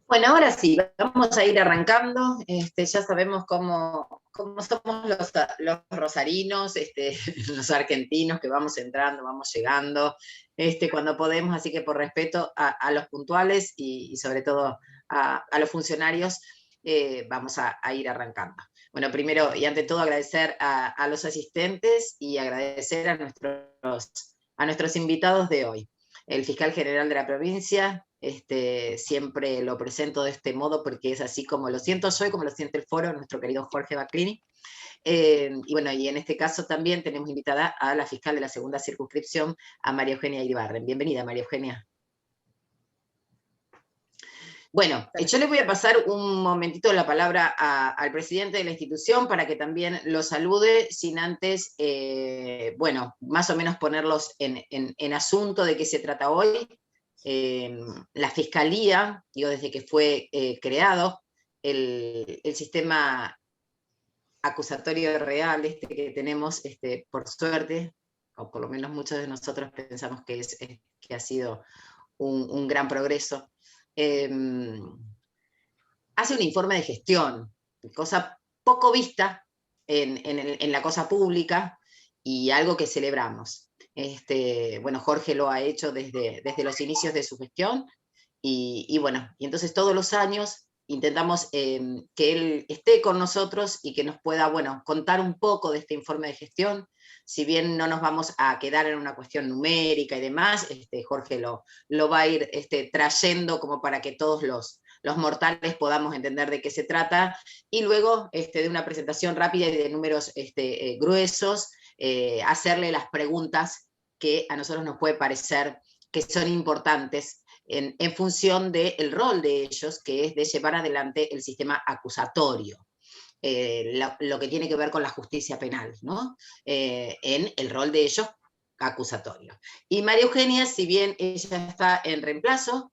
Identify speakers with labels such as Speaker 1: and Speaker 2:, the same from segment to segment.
Speaker 1: Bueno, ahora sí, vamos a ir arrancando. Ya sabemos cómo somos los rosarinos, los argentinos, que vamos entrando, vamos llegando, cuando podemos, así que por respeto a los puntuales y sobre todo a los funcionarios, vamos a ir arrancando. Bueno, primero y ante todo agradecer a los asistentes y agradecer a nuestros invitados de hoy. El fiscal general de la provincia, siempre lo presento de este modo porque es así como lo siento yo y como lo siente el foro, nuestro querido Jorge Baclini. Y bueno, y en este caso también tenemos invitada a la fiscal de la segunda circunscripción, a María Eugenia Iribarren. Bienvenida, María Eugenia. Bueno, yo le voy a pasar un momentito la palabra al presidente de la institución para que también lo salude, sin antes, bueno, más o menos ponerlos en asunto de qué se trata hoy. La Fiscalía, digo, desde que fue creado el sistema acusatorio real que tenemos, por suerte, o por lo menos muchos de nosotros pensamos que ha sido un gran progreso, hace un informe de gestión, cosa poco vista en la cosa pública y algo que celebramos. Bueno, Jorge lo ha hecho desde los inicios de su gestión y bueno, y entonces todos los años intentamos que él esté con nosotros y que nos pueda, bueno, contar un poco de este informe de gestión. Si bien no nos vamos a quedar en una cuestión numérica y demás, Jorge lo va a ir trayendo como para que todos los mortales podamos entender de qué se trata, y luego de una presentación rápida y de números gruesos, hacerle las preguntas que a nosotros nos puede parecer que son importantes en función del rol de ellos, que es de llevar adelante el sistema acusatorio. Lo que tiene que ver con la justicia penal, ¿no? En el rol de ellos acusatorio. Y María Eugenia, si bien ella está en reemplazo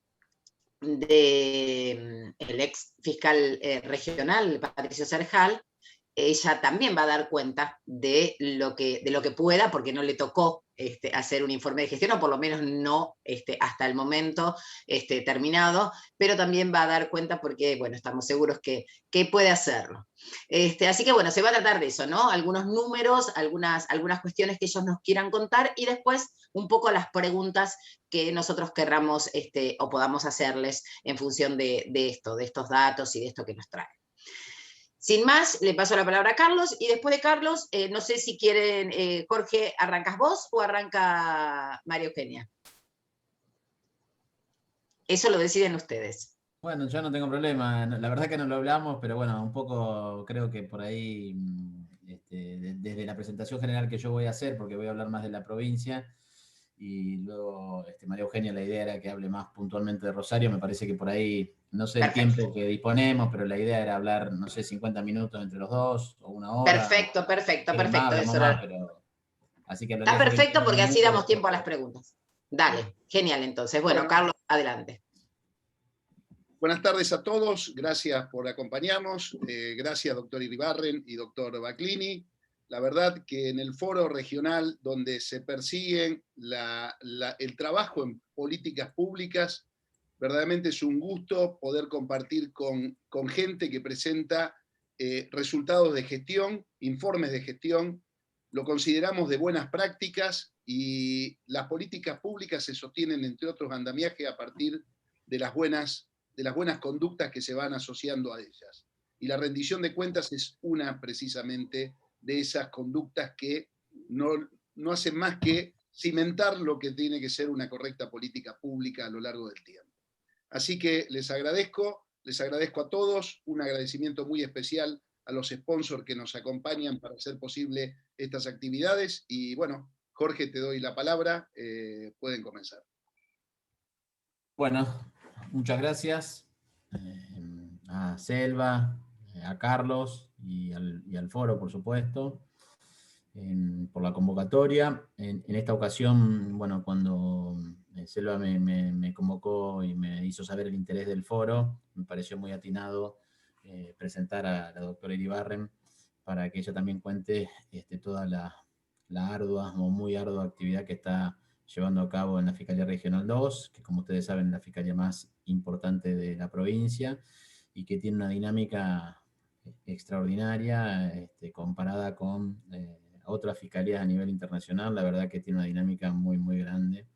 Speaker 1: del ex fiscal regional, Patricio Serjal, ella también va a dar cuenta de lo que pueda, porque no le tocó hacer un informe de gestión, o por lo menos no hasta el momento terminado, pero también va a dar cuenta porque, bueno, estamos seguros que puede hacerlo. Así que, bueno, se va a tratar de eso, ¿no? Algunos números, algunas cuestiones que ellos nos quieran contar, y después un poco las preguntas que nosotros querramos o podamos hacerles en función de estos datos y de esto que nos trae. Sin más, le paso la palabra a Carlos, y después de Carlos, no sé si quieren, Jorge, ¿arrancas vos o arranca María Eugenia? Eso lo deciden ustedes.
Speaker 2: Bueno, yo no tengo problema, la verdad que no lo hablamos, pero bueno, un poco creo que por ahí, desde la presentación general que yo voy a hacer, porque voy a hablar más de la provincia, y luego María Eugenia, la idea era que hable más puntualmente de Rosario. Me parece que por ahí, no sé el tiempo que disponemos, pero la idea era hablar, no sé, 50 minutos entre los dos, o una hora.
Speaker 1: Perfecto.
Speaker 2: Eso más, pero... Así que
Speaker 1: está perfecto, porque así damos tiempo a las preguntas. Dale, genial entonces. Bueno, Carlos, adelante.
Speaker 3: Buenas tardes a todos, gracias por acompañarnos, gracias doctor Iribarren y doctor Baclini. La verdad que en el foro regional donde se persiguen el trabajo en políticas públicas, verdaderamente es un gusto poder compartir con gente que presenta resultados de gestión, informes de gestión. Lo consideramos de buenas prácticas, y las políticas públicas se sostienen, entre otros andamiajes, a partir de las buenas conductas que se van asociando a ellas. Y la rendición de cuentas es una, precisamente, de esas conductas que no hacen más que cimentar lo que tiene que ser una correcta política pública a lo largo del tiempo. Así que les agradezco a todos, un agradecimiento muy especial a los sponsors que nos acompañan para hacer posible estas actividades, y bueno, Jorge, te doy la palabra, pueden comenzar.
Speaker 2: Bueno, muchas gracias a Selva, a Carlos y al foro, por supuesto. por la convocatoria. En esta ocasión, bueno, cuando Selva me convocó y me hizo saber el interés del foro, me pareció muy atinado presentar a la doctora Iribarren para que ella también cuente toda la ardua o muy ardua actividad que está llevando a cabo en la Fiscalía Regional 2, que como ustedes saben es la fiscalía más importante de la provincia y que tiene una dinámica extraordinaria comparada con otras fiscalías a nivel internacional. La verdad que tiene una dinámica muy, muy grande.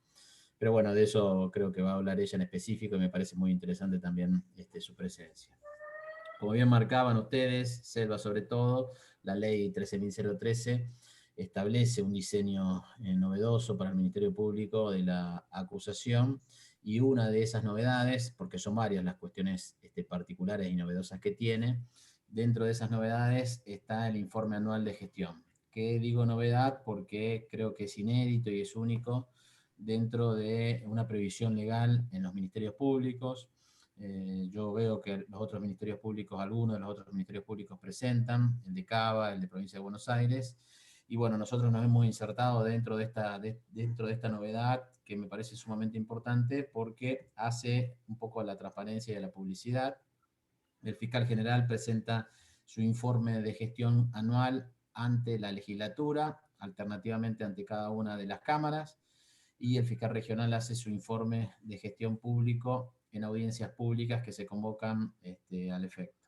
Speaker 2: Pero bueno, de eso creo que va a hablar ella en específico y me parece muy interesante también su presencia. Como bien marcaban ustedes, Selva sobre todo, la ley 13.013 establece un diseño novedoso para el Ministerio Público de la acusación, y una de esas novedades, porque son varias las cuestiones particulares y novedosas que tiene, dentro de esas novedades está el informe anual de gestión. ¿Qué digo novedad? Porque creo que es inédito y es único dentro de una previsión legal en los ministerios públicos. Yo veo que los otros ministerios públicos, algunos de los otros ministerios públicos presentan, el de Cava, el de Provincia de Buenos Aires, y bueno, nosotros nos hemos insertado dentro de esta novedad que me parece sumamente importante porque hace un poco a la transparencia y a la publicidad. El fiscal general presenta su informe de gestión anual ante la legislatura, alternativamente ante cada una de las cámaras, y el fiscal regional hace su informe de gestión público en audiencias públicas que se convocan al efecto.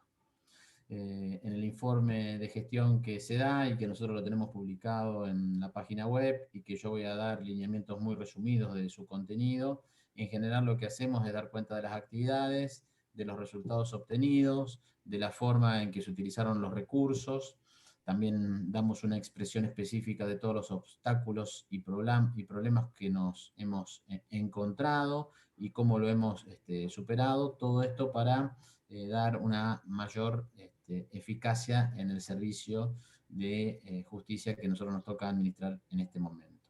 Speaker 2: En el informe de gestión que se da y que nosotros lo tenemos publicado en la página web y que yo voy a dar lineamientos muy resumidos de su contenido, en general lo que hacemos es dar cuenta de las actividades, de los resultados obtenidos, de la forma en que se utilizaron los recursos. También damos una expresión específica de todos los obstáculos y problemas que nos hemos encontrado y cómo lo hemos superado. Todo esto para dar una mayor eficacia en el servicio de justicia que nosotros nos toca administrar en este momento.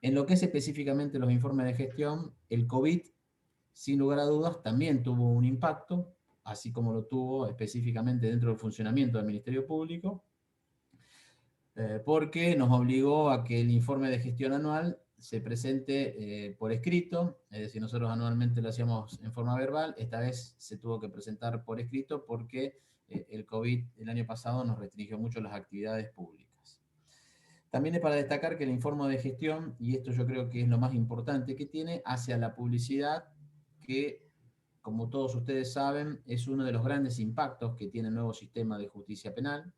Speaker 2: En lo que es específicamente los informes de gestión, el COVID, sin lugar a dudas, también tuvo un impacto, así como lo tuvo específicamente dentro del funcionamiento del Ministerio Público, porque nos obligó a que el informe de gestión anual se presente por escrito. Es decir, nosotros anualmente lo hacíamos en forma verbal, esta vez se tuvo que presentar por escrito porque el COVID el año pasado nos restringió mucho las actividades públicas. También es para destacar que el informe de gestión, y esto yo creo que es lo más importante que tiene, hacia la publicidad, que como todos ustedes saben, es uno de los grandes impactos que tiene el nuevo sistema de justicia penal.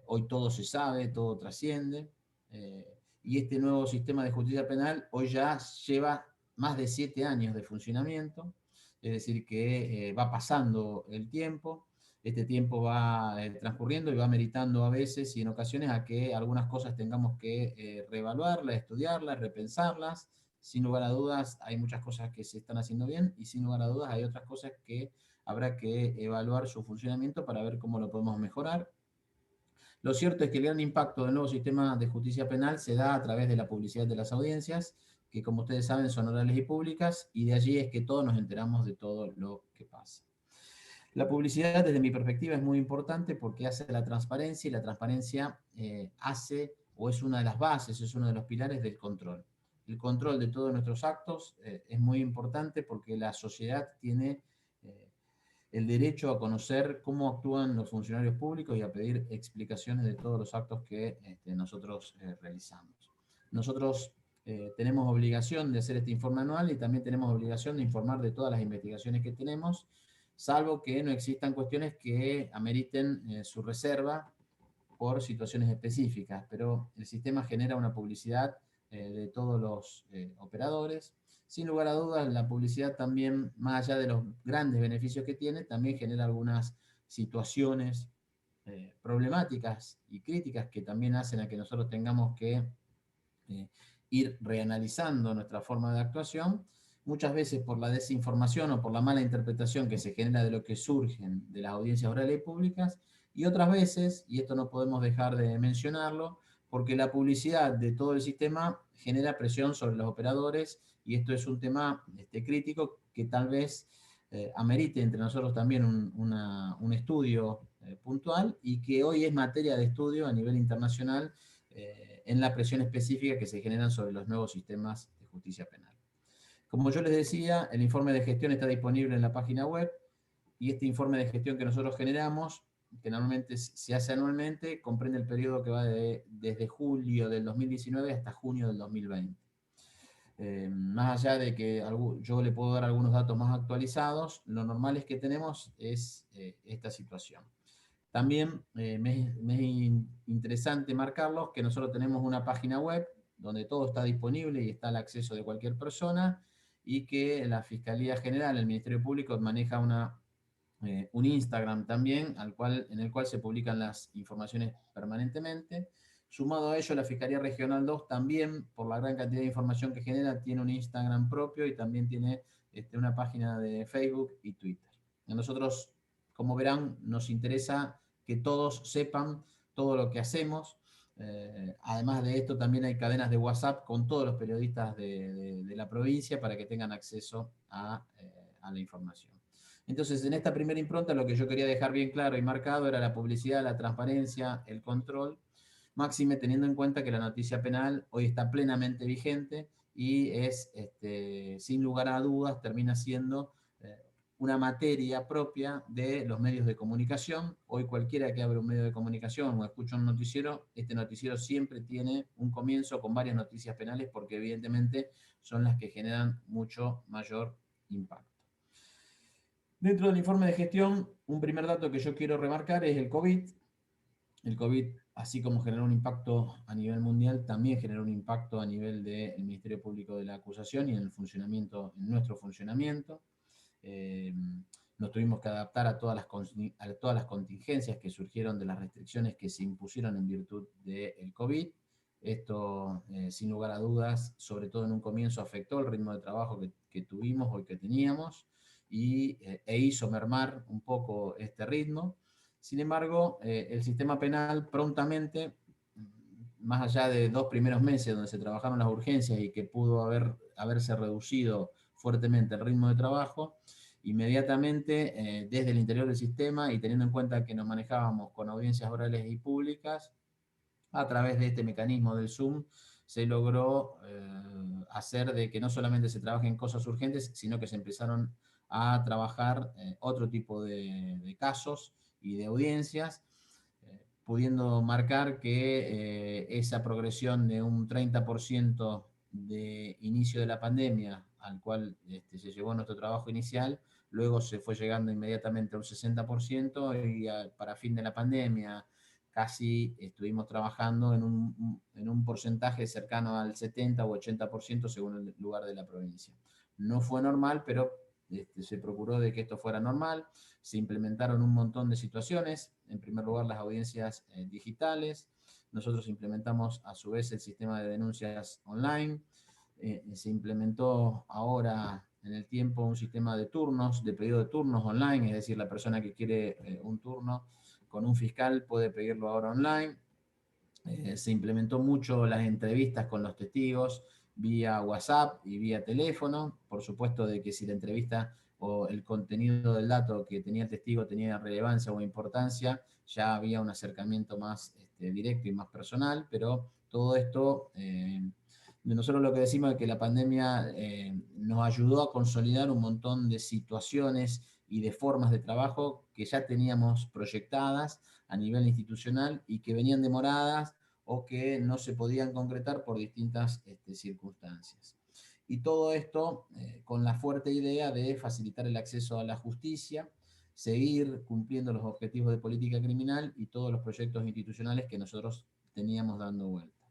Speaker 2: Hoy todo se sabe, todo trasciende, y este nuevo sistema de justicia penal hoy ya lleva más de 7 años de funcionamiento, es decir, que va pasando el tiempo, este tiempo va transcurriendo y va meritando a veces y en ocasiones a que algunas cosas tengamos que reevaluarlas, estudiarlas, repensarlas. Sin lugar a dudas hay muchas cosas que se están haciendo bien y sin lugar a dudas hay otras cosas que habrá que evaluar su funcionamiento para ver cómo lo podemos mejorar. Lo cierto es que el gran impacto del nuevo sistema de justicia penal se da a través de la publicidad de las audiencias, que como ustedes saben son orales y públicas, y de allí es que todos nos enteramos de todo lo que pasa. La publicidad, desde mi perspectiva, es muy importante porque hace la transparencia, y la transparencia hace, o es una de las bases, es uno de los pilares del control. El control de todos nuestros actos es muy importante porque la sociedad tiene el derecho a conocer cómo actúan los funcionarios públicos y a pedir explicaciones de todos los actos que nosotros realizamos. Nosotros tenemos obligación de hacer este informe anual y también tenemos obligación de informar de todas las investigaciones que tenemos, salvo que no existan cuestiones que ameriten su reserva por situaciones específicas, pero el sistema genera una publicidad de todos los operadores. Sin lugar a dudas, la publicidad también, más allá de los grandes beneficios que tiene, también genera algunas situaciones problemáticas y críticas que también hacen a que nosotros tengamos que ir reanalizando nuestra forma de actuación, muchas veces por la desinformación o por la mala interpretación que se genera de lo que surgen de las audiencias orales y públicas, y otras veces, y esto no podemos dejar de mencionarlo, porque la publicidad de todo el sistema genera presión sobre los operadores, y esto es un tema crítico que tal vez amerite entre nosotros también un estudio puntual, y que hoy es materia de estudio a nivel internacional en la presión específica que se generan sobre los nuevos sistemas de justicia penal. Como yo les decía, el informe de gestión está disponible en la página web, y este informe de gestión que nosotros generamos, que normalmente se hace anualmente, comprende el periodo que va desde julio del 2019 hasta junio del 2020. Más allá de que yo le puedo dar algunos datos más actualizados, lo normal es que tenemos es esta situación. También me es interesante marcarlos que nosotros tenemos una página web donde todo está disponible y está al acceso de cualquier persona, y que la Fiscalía General, el Ministerio Público, maneja un Instagram también, en el cual se publican las informaciones permanentemente. Sumado a ello, la Fiscalía Regional 2 también, por la gran cantidad de información que genera, tiene un Instagram propio y también tiene una página de Facebook y Twitter. A nosotros, como verán, nos interesa que todos sepan todo lo que hacemos. Además de esto, también hay cadenas de WhatsApp con todos los periodistas de la provincia para que tengan acceso a la información. Entonces, en esta primera impronta, lo que yo quería dejar bien claro y marcado era la publicidad, la transparencia, el control, máxime teniendo en cuenta que la noticia penal hoy está plenamente vigente y es, sin lugar a dudas, termina siendo una materia propia de los medios de comunicación. Hoy cualquiera que abre un medio de comunicación o escucha un noticiero, este noticiero siempre tiene un comienzo con varias noticias penales, porque evidentemente son las que generan mucho mayor impacto. Dentro del informe de gestión, un primer dato que yo quiero remarcar es el COVID. El COVID, así como generó un impacto a nivel mundial, también generó un impacto a nivel del Ministerio Público de la Acusación y en nuestro funcionamiento. Nos tuvimos que adaptar a todas las contingencias que surgieron de las restricciones que se impusieron en virtud del COVID. Esto, sin lugar a dudas, sobre todo en un comienzo, afectó el ritmo de trabajo que tuvimos o que teníamos, e hizo mermar un poco este ritmo. Sin embargo, el sistema penal prontamente, más allá de 2 primeros meses donde se trabajaron las urgencias y que pudo haberse reducido fuertemente el ritmo de trabajo, inmediatamente desde el interior del sistema, y teniendo en cuenta que nos manejábamos con audiencias orales y públicas, a través de este mecanismo del Zoom, se logró hacer de que no solamente se trabaje en cosas urgentes, sino que se empezaron a trabajar otro tipo de casos y de audiencias, pudiendo marcar que esa progresión de un 30% de inicio de la pandemia, al cual se llevó nuestro trabajo inicial, luego se fue llegando inmediatamente a un 60%, y para fin de la pandemia casi estuvimos trabajando en un porcentaje cercano al 70 o 80% según el lugar de la provincia. No fue normal, pero se procuró de que esto fuera normal. Se implementaron un montón de situaciones. En primer lugar, las audiencias digitales. Nosotros implementamos a su vez el sistema de denuncias online. Se implementó ahora en el tiempo un sistema de turnos, de pedido de turnos online, es decir, la persona que quiere un turno con un fiscal puede pedirlo ahora online. Se implementó mucho las entrevistas con los testigos vía WhatsApp y vía teléfono. Por supuesto de que si la entrevista o el contenido del dato que tenía el testigo tenía relevancia o importancia, ya había un acercamiento más directo y más personal, pero todo esto, nosotros lo que decimos es que la pandemia nos ayudó a consolidar un montón de situaciones y de formas de trabajo que ya teníamos proyectadas a nivel institucional y que venían demoradas o que no se podían concretar por distintas circunstancias. Y todo esto con la fuerte idea de facilitar el acceso a la justicia, seguir cumpliendo los objetivos de política criminal y todos los proyectos institucionales que nosotros teníamos dando vuelta.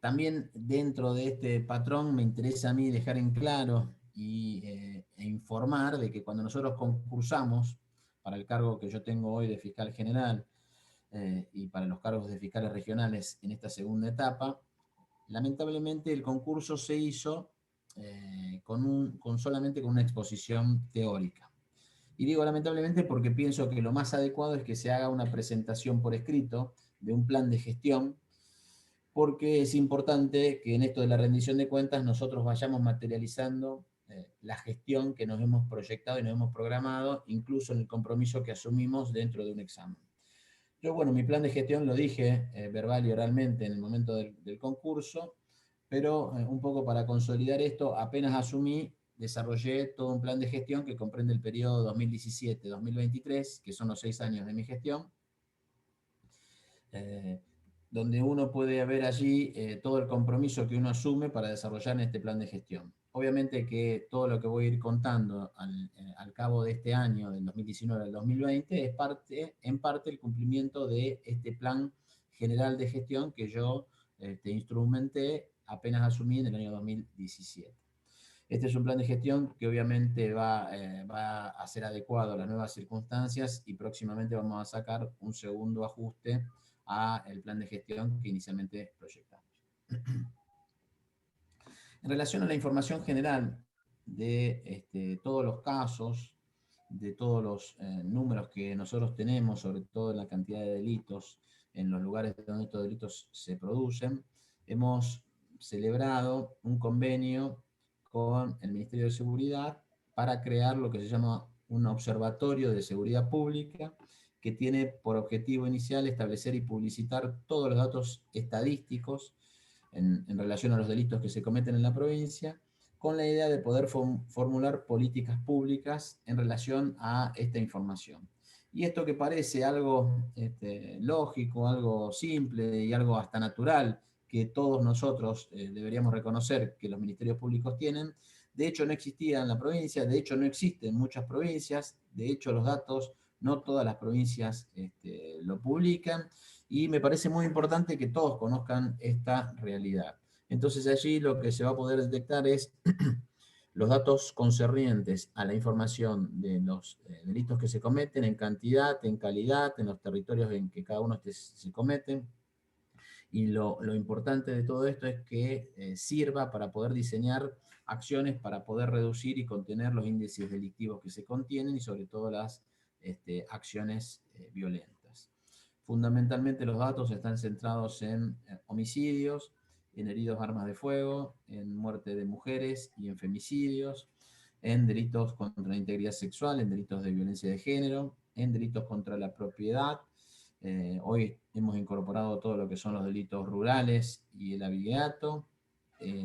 Speaker 2: También dentro de este patrón me interesa a mí dejar en claro e informar de que cuando nosotros concursamos para el cargo que yo tengo hoy de fiscal general y para los cargos de fiscales regionales en esta segunda etapa, lamentablemente el concurso se hizo solamente con una exposición teórica. Y digo lamentablemente porque pienso que lo más adecuado es que se haga una presentación por escrito de un plan de gestión, porque es importante que en esto de la rendición de cuentas nosotros vayamos materializando la gestión que nos hemos proyectado y nos hemos programado, incluso en el compromiso que asumimos dentro de un examen. Yo, bueno, mi plan de gestión lo dije verbal y oralmente en el momento del concurso, pero un poco para consolidar esto, apenas asumí, desarrollé todo un plan de gestión que comprende el periodo 2017-2023, que son los 6 años de mi gestión, eh, donde uno puede ver allí todo el compromiso que uno asume para desarrollar este plan de gestión. Obviamente que todo lo que voy a ir contando al cabo de este año, del 2019 al 2020, es en parte el cumplimiento de este plan general de gestión que yo instrumenté apenas asumí en el año 2017. Este es un plan de gestión que obviamente va a ser adecuado a las nuevas circunstancias y próximamente vamos a sacar un segundo ajuste al plan de gestión que inicialmente proyectamos. En relación a la información general de todos los casos, de todos los números que nosotros tenemos, sobre todo en la cantidad de delitos, en los lugares donde estos delitos se producen, hemos celebrado un convenio con el Ministerio de Seguridad para crear lo que se llama un observatorio de seguridad pública que tiene por objetivo inicial establecer y publicitar todos los datos estadísticos en relación a los delitos que se cometen en la provincia, con la idea de poder formular políticas públicas en relación a esta información. Y esto que parece algo lógico, algo simple y algo hasta natural, que todos nosotros deberíamos reconocer que los ministerios públicos tienen, de hecho no existía en la provincia, de hecho no existe en muchas provincias, de hecho los datos no todas las provincias lo publican, y me parece muy importante que todos conozcan esta realidad. Entonces allí lo que se va a poder detectar es los datos concernientes a la información de los delitos que se cometen en cantidad, en calidad, en los territorios en que cada uno se cometen. Y lo importante de todo esto es que sirva para poder diseñar acciones para poder reducir y contener los índices delictivos que se contienen y sobre todo las acciones violentas. Fundamentalmente los datos están centrados en homicidios, en heridos armas de fuego, en muerte de mujeres y en femicidios, en delitos contra la integridad sexual, en delitos de violencia de género, en delitos contra la propiedad. Hoy hemos incorporado todo lo que son los delitos rurales y el abigeato,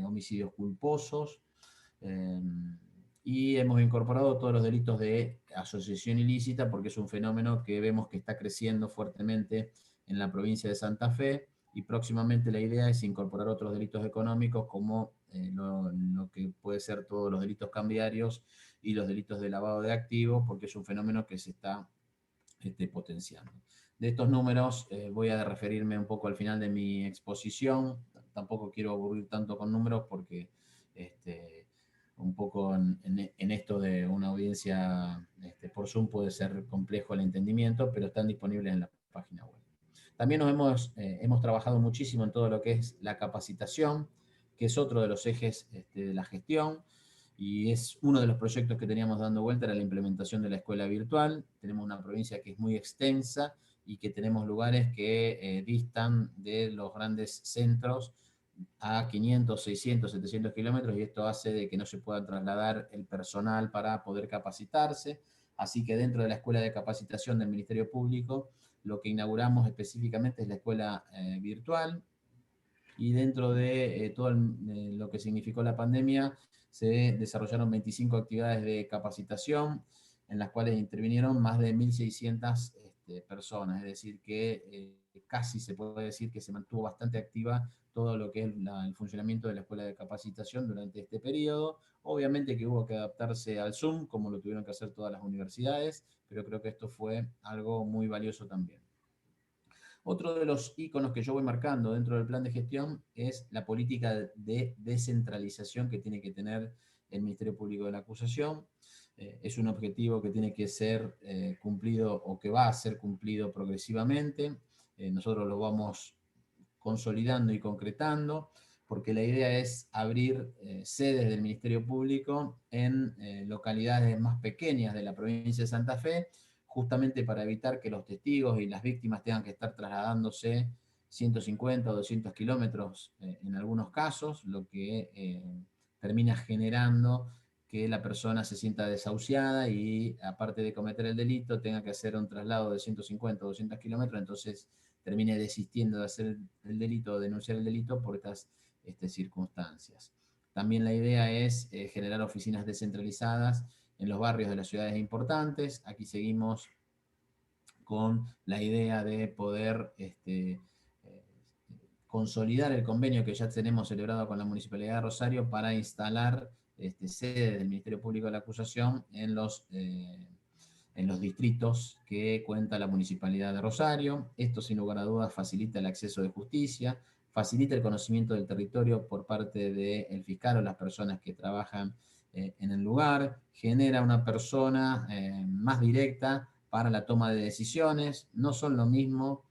Speaker 2: homicidios culposos, y hemos incorporado todos los delitos de asociación ilícita porque es un fenómeno que vemos que está creciendo fuertemente en la provincia de Santa Fe y próximamente la idea es incorporar otros delitos económicos como lo que puede ser todos los delitos cambiarios y los delitos de lavado de activos porque es un fenómeno que se está potenciando. De estos números voy a referirme un poco al final de mi exposición, tampoco quiero aburrir tanto con números porque un poco en esto de una audiencia por Zoom puede ser complejo el entendimiento, pero están disponibles en la página web. También hemos trabajado muchísimo en todo lo que es la capacitación, que es otro de los ejes de la gestión, y es uno de los proyectos que teníamos dando vuelta, era la implementación de la escuela virtual. Tenemos una provincia que es muy extensa y que tenemos lugares que distan de los grandes centros a 500, 600, 700 kilómetros y esto hace de que no se pueda trasladar el personal para poder capacitarse. Así que dentro de la escuela de capacitación del Ministerio Público, lo que inauguramos específicamente es la escuela virtual y dentro de todo lo que significó la pandemia se desarrollaron 25 actividades de capacitación en las cuales intervinieron más de 1.600 personas, es decir que casi se puede decir que se mantuvo bastante activa todo lo que es el funcionamiento de la escuela de capacitación durante este periodo. Obviamente que hubo que adaptarse al Zoom, como lo tuvieron que hacer todas las universidades, pero creo que esto fue algo muy valioso también. Otro de los íconos que yo voy marcando dentro del plan de gestión es la política de descentralización que tiene que tener el Ministerio Público de la Acusación. Es un objetivo que tiene que ser cumplido o que va a ser cumplido progresivamente. Nosotros lo vamos consolidando y concretando, porque la idea es abrir sedes del Ministerio Público en localidades más pequeñas de la provincia de Santa Fe, justamente para evitar que los testigos y las víctimas tengan que estar trasladándose 150 o 200 kilómetros en algunos casos, lo que termina generando que la persona se sienta desahuciada y aparte de cometer el delito tenga que hacer un traslado de 150 o 200 kilómetros, entonces termine desistiendo de hacer el delito o denunciar el delito por estas circunstancias. También la idea es generar oficinas descentralizadas en los barrios de las ciudades importantes. Aquí seguimos con la idea de poder consolidar el convenio que ya tenemos celebrado con la Municipalidad de Rosario para instalar sede del Ministerio Público de la Acusación en los distritos que cuenta la Municipalidad de Rosario. Esto, sin lugar a dudas, facilita el acceso de justicia, facilita el conocimiento del territorio por parte del fiscal o las personas que trabajan en el lugar, genera una persona más directa para la toma de decisiones. No es lo mismo,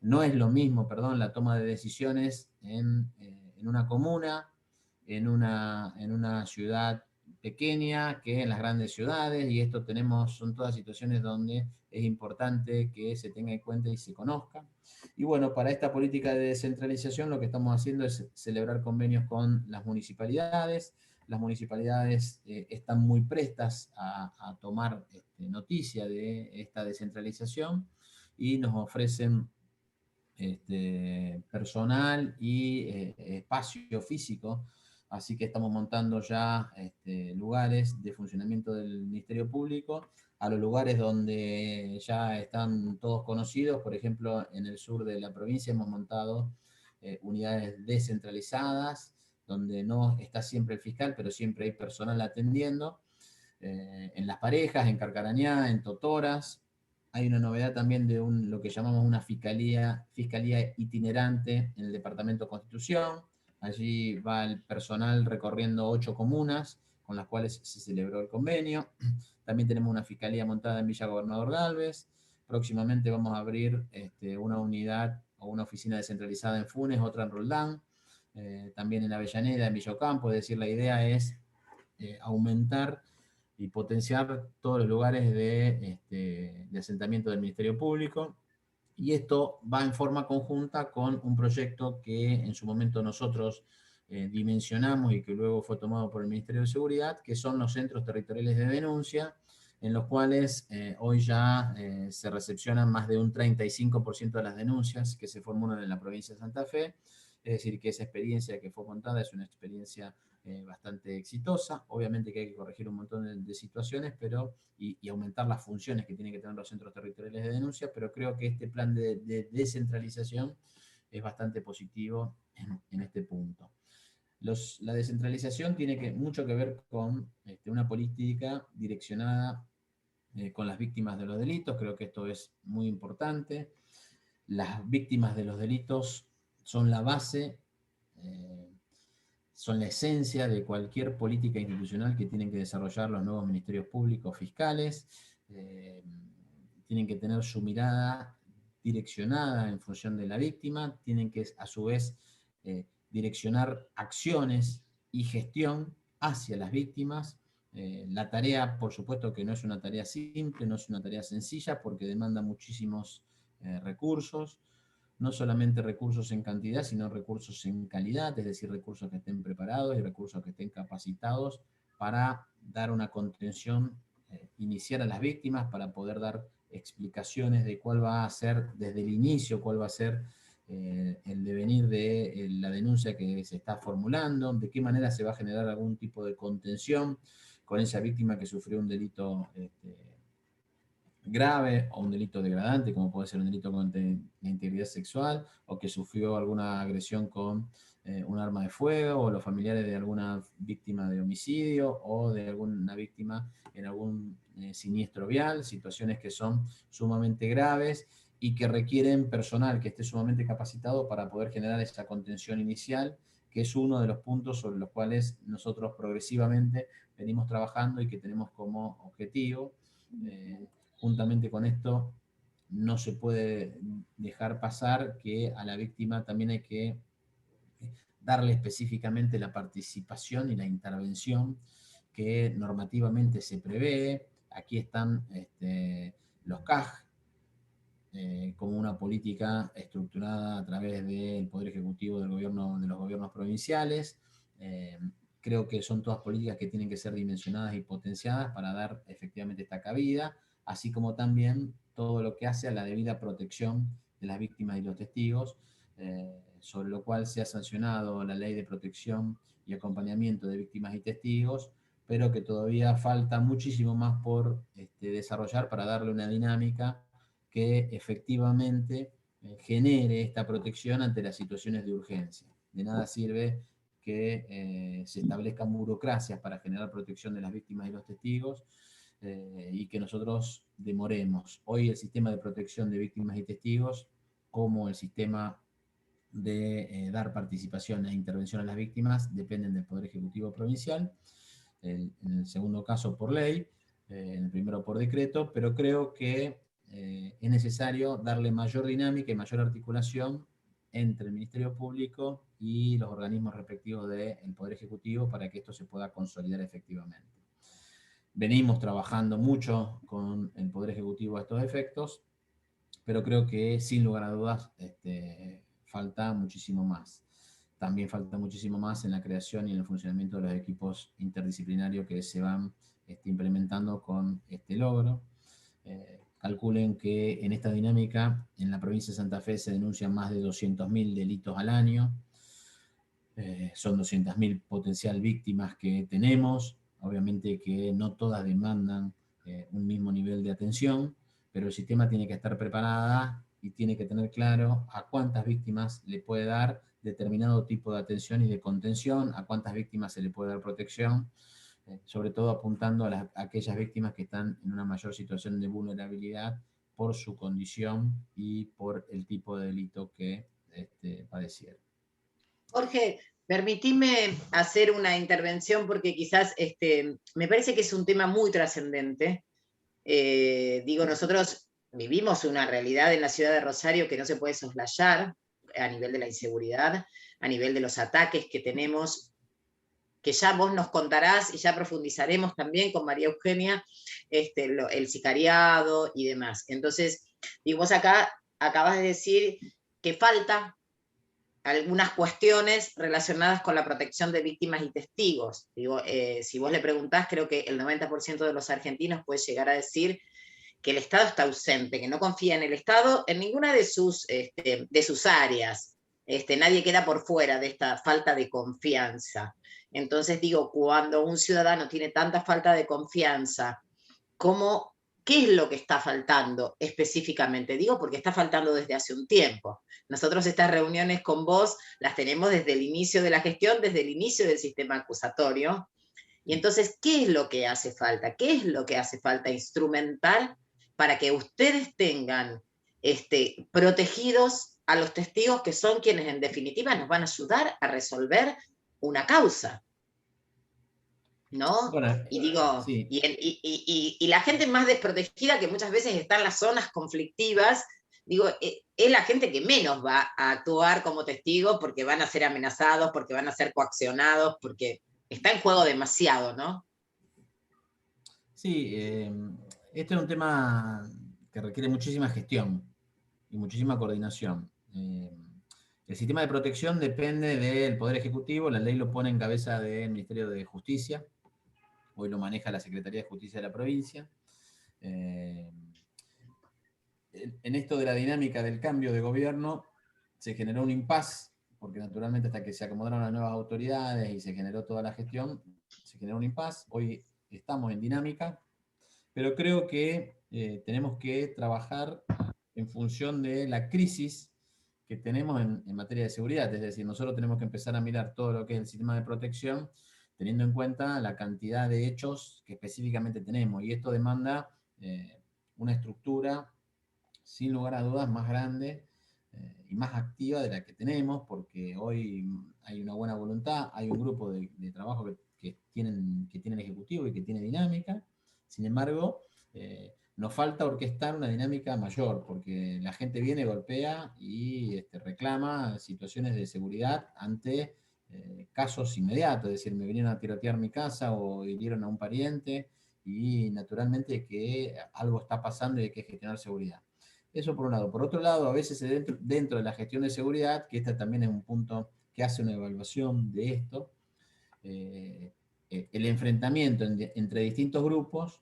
Speaker 2: la toma de decisiones en una comuna, en una ciudad pequeña que en las grandes ciudades, y esto son todas situaciones donde es importante que se tenga en cuenta y se conozca. Y bueno, para esta política de descentralización lo que estamos haciendo es celebrar convenios con las municipalidades. Las municipalidades están muy prestas a tomar noticia de esta descentralización y nos ofrecen personal y espacio físico, así que estamos montando ya lugares de funcionamiento del Ministerio Público a los lugares donde ya están todos conocidos. Por ejemplo, en el sur de la provincia hemos montado unidades descentralizadas, donde no está siempre el fiscal, pero siempre hay personal atendiendo, en Las Parejas, en Carcarañá, en Totoras. Hay una novedad también de lo que llamamos una fiscalía itinerante en el Departamento de Constitución. Allí va el personal recorriendo 8 comunas con las cuales se celebró el convenio. También tenemos una fiscalía montada en Villa Gobernador Galvez. Próximamente vamos a abrir una unidad o una oficina descentralizada en Funes, otra en Roldán, también en Avellaneda, en Villa Ocampo. Es decir, la idea es aumentar y potenciar todos los lugares de asentamiento del Ministerio Público. Y esto va en forma conjunta con un proyecto que en su momento nosotros dimensionamos y que luego fue tomado por el Ministerio de Seguridad, que son los centros territoriales de denuncia, en los cuales hoy ya se recepcionan más de un 35% de las denuncias que se formulan en la provincia de Santa Fe. Es decir, que esa experiencia que fue contada es una experiencia bastante exitosa. Obviamente que hay que corregir un montón de situaciones, y aumentar las funciones que tienen que tener los centros territoriales de denuncia, pero creo que este plan de descentralización es bastante positivo en este punto. La descentralización tiene mucho que ver con una política direccionada con las víctimas de los delitos. Creo que esto es muy importante. Las víctimas de los delitos son la base, son la esencia de cualquier política institucional que tienen que desarrollar los nuevos ministerios públicos fiscales. Tienen que tener su mirada direccionada en función de la víctima, tienen que a su vez direccionar acciones y gestión hacia las víctimas. La tarea, por supuesto que no es una tarea simple, no es una tarea sencilla, porque demanda muchísimos recursos, no solamente recursos en cantidad, sino recursos en calidad, es decir, recursos que estén preparados y recursos que estén capacitados para dar una contención inicial a las víctimas, para poder dar explicaciones de cuál va a ser desde el inicio, cuál va a ser el devenir de la denuncia que se está formulando, de qué manera se va a generar algún tipo de contención con esa víctima que sufrió un delito grave o un delito degradante, como puede ser un delito contra la integridad sexual, o que sufrió alguna agresión con un arma de fuego, o los familiares de alguna víctima de homicidio, o de alguna víctima en algún siniestro vial, situaciones que son sumamente graves y que requieren personal que esté sumamente capacitado para poder generar esa contención inicial, que es uno de los puntos sobre los cuales nosotros progresivamente venimos trabajando y que tenemos como objetivo. Juntamente con esto, no se puede dejar pasar que a la víctima también hay que darle específicamente la participación y la intervención que normativamente se prevé. Aquí están los CAG, como una política estructurada a través del Poder Ejecutivo del gobierno, de los gobiernos provinciales, creo que son todas políticas que tienen que ser dimensionadas y potenciadas para dar efectivamente esta cabida, así como también todo lo que hace a la debida protección de las víctimas y los testigos, sobre lo cual se ha sancionado la Ley de Protección y Acompañamiento de Víctimas y Testigos, pero que todavía falta muchísimo más por desarrollar para darle una dinámica que efectivamente genere esta protección ante las situaciones de urgencia. De nada sirve que se establezcan burocracias para generar protección de las víctimas y los testigos y que nosotros demoremos. Hoy el sistema de protección de víctimas y testigos, como el sistema de dar participación e intervención a las víctimas, dependen del Poder Ejecutivo Provincial, en el segundo caso por ley, en el primero por decreto, pero creo que es necesario darle mayor dinámica y mayor articulación entre el Ministerio Público y los organismos respectivos del Poder Ejecutivo para que esto se pueda consolidar efectivamente. Venimos trabajando mucho con el Poder Ejecutivo a estos efectos, pero creo que sin lugar a dudas falta muchísimo más. También falta muchísimo más en la creación y en el funcionamiento de los equipos interdisciplinarios que se van implementando con este logro. Calculen que en esta dinámica en la provincia de Santa Fe se denuncian más de 200.000 delitos al año. Son 200.000 potencial víctimas que tenemos. Obviamente que no todas demandan un mismo nivel de atención, pero el sistema tiene que estar preparado y tiene que tener claro a cuántas víctimas le puede dar determinado tipo de atención y de contención, a cuántas víctimas se le puede dar protección, sobre todo apuntando a aquellas víctimas que están en una mayor situación de vulnerabilidad por su condición y por el tipo de delito que padecieron.
Speaker 1: Jorge, permitime hacer una intervención porque quizás me parece que es un tema muy trascendente. Nosotros vivimos una realidad en la ciudad de Rosario que no se puede soslayar a nivel de la inseguridad, a nivel de los ataques que tenemos, que ya vos nos contarás y ya profundizaremos también con María Eugenia, el sicariado y demás. Entonces, y vos acá acabas de decir que falta algunas cuestiones relacionadas con la protección de víctimas y testigos. Si vos le preguntás, creo que el 90% de los argentinos puede llegar a decir que el Estado está ausente, que no confía en el Estado en ninguna de sus áreas. Nadie queda por fuera de esta falta de confianza. Entonces cuando un ciudadano tiene tanta falta de confianza, ¿qué es lo que está faltando específicamente? Porque está faltando desde hace un tiempo. Nosotros estas reuniones con vos las tenemos desde el inicio de la gestión, desde el inicio del sistema acusatorio. Y entonces, ¿qué es lo que hace falta? ¿Qué es lo que hace falta instrumental para que ustedes tengan protegidos a los testigos que son quienes en definitiva nos van a ayudar a resolver una causa? ¿No?
Speaker 2: Bueno, sí.
Speaker 1: Y la gente más desprotegida, que muchas veces está en las zonas conflictivas, es la gente que menos va a actuar como testigo porque van a ser amenazados, porque van a ser coaccionados, porque está en juego demasiado, ¿no?
Speaker 2: Sí, este es un tema que requiere muchísima gestión y muchísima coordinación. El sistema de protección depende del Poder Ejecutivo, la ley lo pone en cabeza del Ministerio de Justicia, hoy lo maneja la Secretaría de Justicia de la provincia. En esto de la dinámica del cambio de gobierno se generó un impasse, porque naturalmente hasta que se acomodaron las nuevas autoridades y se generó toda la gestión, se generó un impasse. Hoy estamos en dinámica, pero creo que tenemos que trabajar en función de la crisis que tenemos en materia de seguridad. Es decir, nosotros tenemos que empezar a mirar todo lo que es el sistema de protección, teniendo en cuenta la cantidad de hechos que específicamente tenemos. Y esto demanda una estructura, sin lugar a dudas, más grande y más activa de la que tenemos, porque hoy hay una buena voluntad, hay un grupo de trabajo que tienen ejecutivo y que tiene dinámica. Sin embargo, nos falta orquestar una dinámica mayor, porque la gente viene, golpea y reclama situaciones de seguridad ante casos inmediatos, es decir, me vinieron a tirotear mi casa o hirieron a un pariente y naturalmente que algo está pasando y hay que gestionar seguridad. Eso por un lado. Por otro lado, a veces dentro de la gestión de seguridad, que esta también es un punto que hace una evaluación de esto, el enfrentamiento entre distintos grupos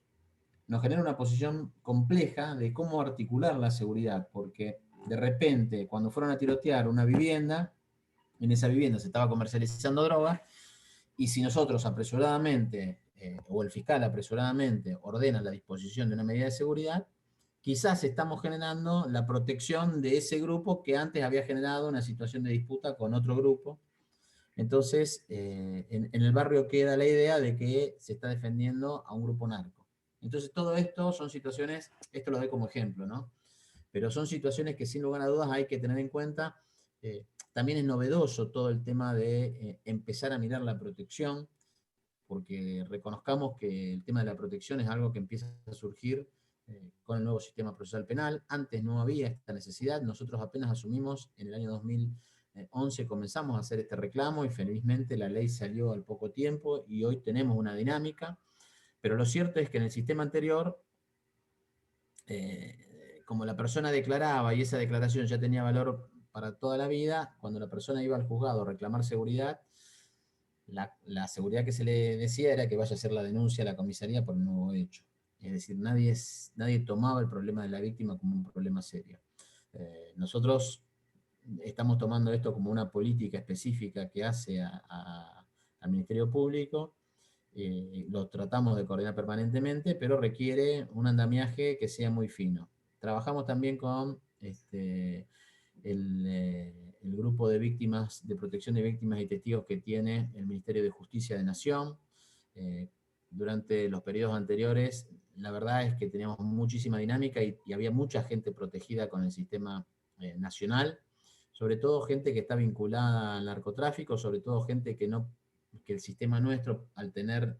Speaker 2: nos genera una posición compleja de cómo articular la seguridad, porque de repente, cuando fueron a tirotear una vivienda, en esa vivienda se estaba comercializando droga, y si nosotros apresuradamente, o el fiscal apresuradamente, ordena la disposición de una medida de seguridad, quizás estamos generando la protección de ese grupo que antes había generado una situación de disputa con otro grupo. Entonces, en el barrio queda la idea de que se está defendiendo a un grupo narco. Entonces, todo esto son situaciones, esto lo doy como ejemplo, ¿no? Pero son situaciones que sin lugar a dudas hay que tener en cuenta. También es novedoso todo el tema de empezar a mirar la protección, porque reconozcamos que el tema de la protección es algo que empieza a surgir con el nuevo sistema procesal penal. Antes no había esta necesidad, nosotros apenas asumimos en el año 2011, comenzamos a hacer este reclamo y felizmente la ley salió al poco tiempo y hoy tenemos una dinámica, pero lo cierto es que en el sistema anterior, como la persona declaraba y esa declaración ya tenía valor para toda la vida, cuando la persona iba al juzgado a reclamar seguridad, la seguridad que se le decía era que vaya a hacer la denuncia a la comisaría por un nuevo hecho. Es decir, nadie tomaba el problema de la víctima como un problema serio. Nosotros estamos tomando esto como una política específica que hace al Ministerio Público, lo tratamos de coordinar permanentemente, pero requiere un andamiaje que sea muy fino. Trabajamos también con el grupo de víctimas, de protección de víctimas y testigos que tiene el Ministerio de Justicia de Nación. Durante los periodos anteriores, la verdad es que teníamos muchísima dinámica y había mucha gente protegida con el sistema nacional, sobre todo gente que está vinculada al narcotráfico, sobre todo gente que el sistema nuestro, al tener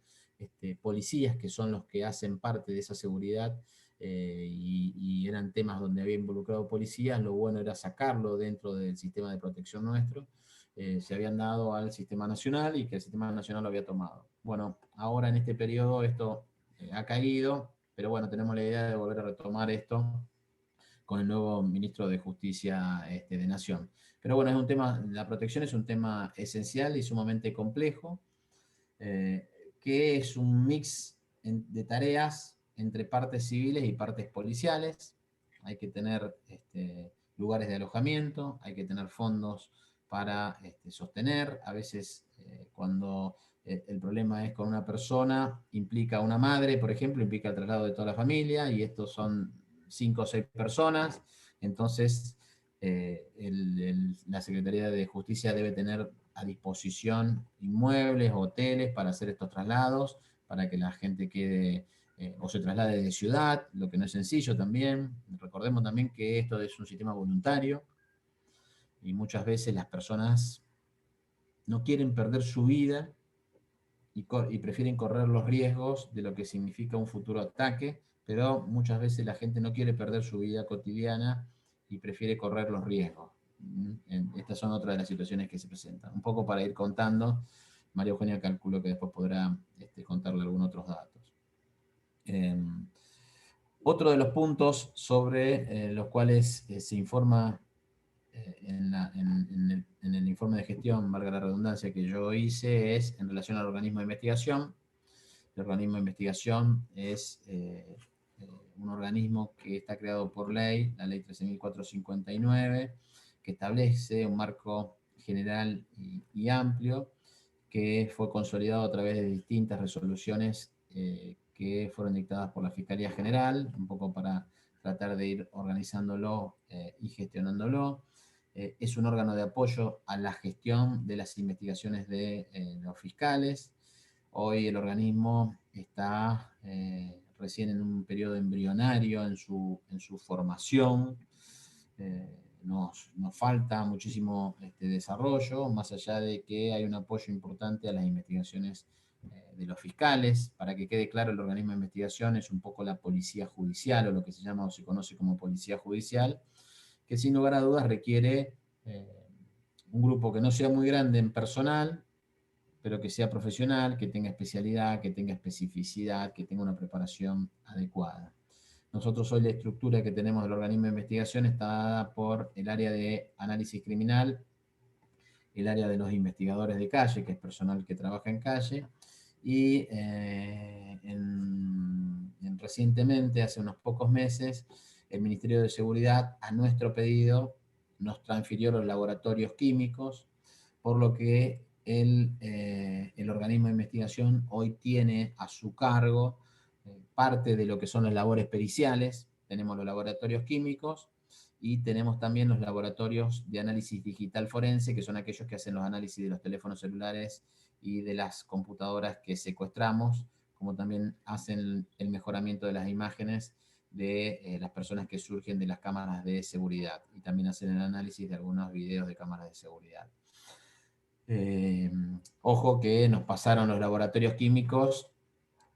Speaker 2: policías que son los que hacen parte de esa seguridad, y eran temas donde había involucrado policías, lo bueno era sacarlo dentro del sistema de protección nuestro, se habían dado al sistema nacional y que el sistema nacional lo había tomado. Bueno, ahora en este periodo esto ha caído, pero bueno, tenemos la idea de volver a retomar esto con el nuevo ministro de Justicia de Nación. Pero bueno, es un tema, la protección es un tema esencial y sumamente complejo, que es un mix de tareas entre partes civiles y partes policiales. Hay que tener lugares de alojamiento, hay que tener fondos para sostener. A veces cuando el problema es con una persona, implica una madre, por ejemplo, implica el traslado de toda la familia, y estos son 5 o 6 personas, entonces la Secretaría de Justicia debe tener a disposición inmuebles, hoteles para hacer estos traslados, para que la gente quede o se traslade de ciudad, lo que no es sencillo también. Recordemos también que esto es un sistema voluntario y muchas veces las personas no quieren perder su vida y prefieren correr los riesgos de lo que significa un futuro ataque, pero muchas veces la gente no quiere perder su vida cotidiana y prefiere correr los riesgos. Estas son otras de las situaciones que se presentan. Un poco para ir contando, María Eugenia calculo que después podrá contarle algunos otros datos. Otro de los puntos sobre los cuales se informa en el informe de gestión, valga la redundancia, que yo hice, es en relación al organismo de investigación. El organismo de investigación es un organismo que está creado por ley, la ley 13.459, que establece un marco general y amplio, que fue consolidado a través de distintas resoluciones que fueron dictadas por la Fiscalía General, un poco para tratar de ir organizándolo y gestionándolo. Es un órgano de apoyo a la gestión de las investigaciones de los fiscales. Hoy el organismo está recién en un periodo embrionario en su formación. Nos falta muchísimo desarrollo, más allá de que hay un apoyo importante a las investigaciones de los fiscales. Para que quede claro, el organismo de investigación es un poco la policía judicial, o lo que se llama o se conoce como policía judicial, que sin lugar a dudas requiere un grupo que no sea muy grande en personal, pero que sea profesional, que tenga especialidad, que tenga especificidad, que tenga una preparación adecuada. Nosotros hoy la estructura que tenemos del organismo de investigación está dada por el área de análisis criminal, el área de los investigadores de calle, que es personal que trabaja en calle, y recientemente, hace unos pocos meses, el Ministerio de Seguridad, a nuestro pedido, nos transfirió los laboratorios químicos, por lo que el organismo de investigación hoy tiene a su cargo parte de lo que son las labores periciales. Tenemos los laboratorios químicos y tenemos también los laboratorios de análisis digital forense, que son aquellos que hacen los análisis de los teléfonos celulares y de las computadoras que secuestramos, como también hacen el mejoramiento de las imágenes de las personas que surgen de las cámaras de seguridad, y también hacen el análisis de algunos videos de cámaras de seguridad. Ojo que nos pasaron los laboratorios químicos,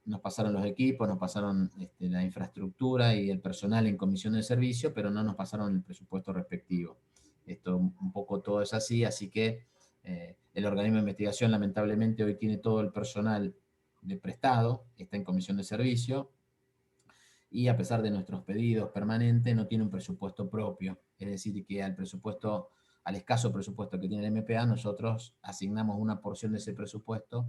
Speaker 2: nos pasaron los equipos, nos pasaron la infraestructura y el personal en comisión de servicio, pero no nos pasaron el presupuesto respectivo. Esto un poco todo es así, así que el organismo de investigación lamentablemente hoy tiene todo el personal de prestado, está en comisión de servicio, y a pesar de nuestros pedidos permanentes no tiene un presupuesto propio. Es decir, que al escaso presupuesto que tiene el MPA, nosotros asignamos una porción de ese presupuesto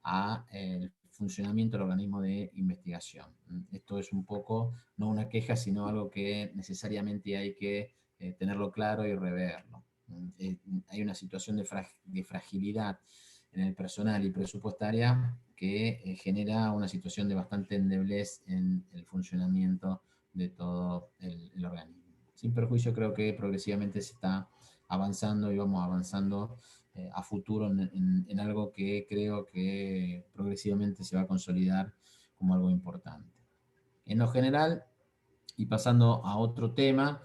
Speaker 2: al funcionamiento del organismo de investigación. Esto es un poco, no una queja, sino algo que necesariamente hay que tenerlo claro y reverlo. Hay una situación de fragilidad en el personal y presupuestaria que genera una situación de bastante endeblez en el funcionamiento de todo el organismo. Sin perjuicio, creo que progresivamente se está avanzando y vamos avanzando a futuro en algo que creo que progresivamente se va a consolidar como algo importante. En lo general, y pasando a otro tema,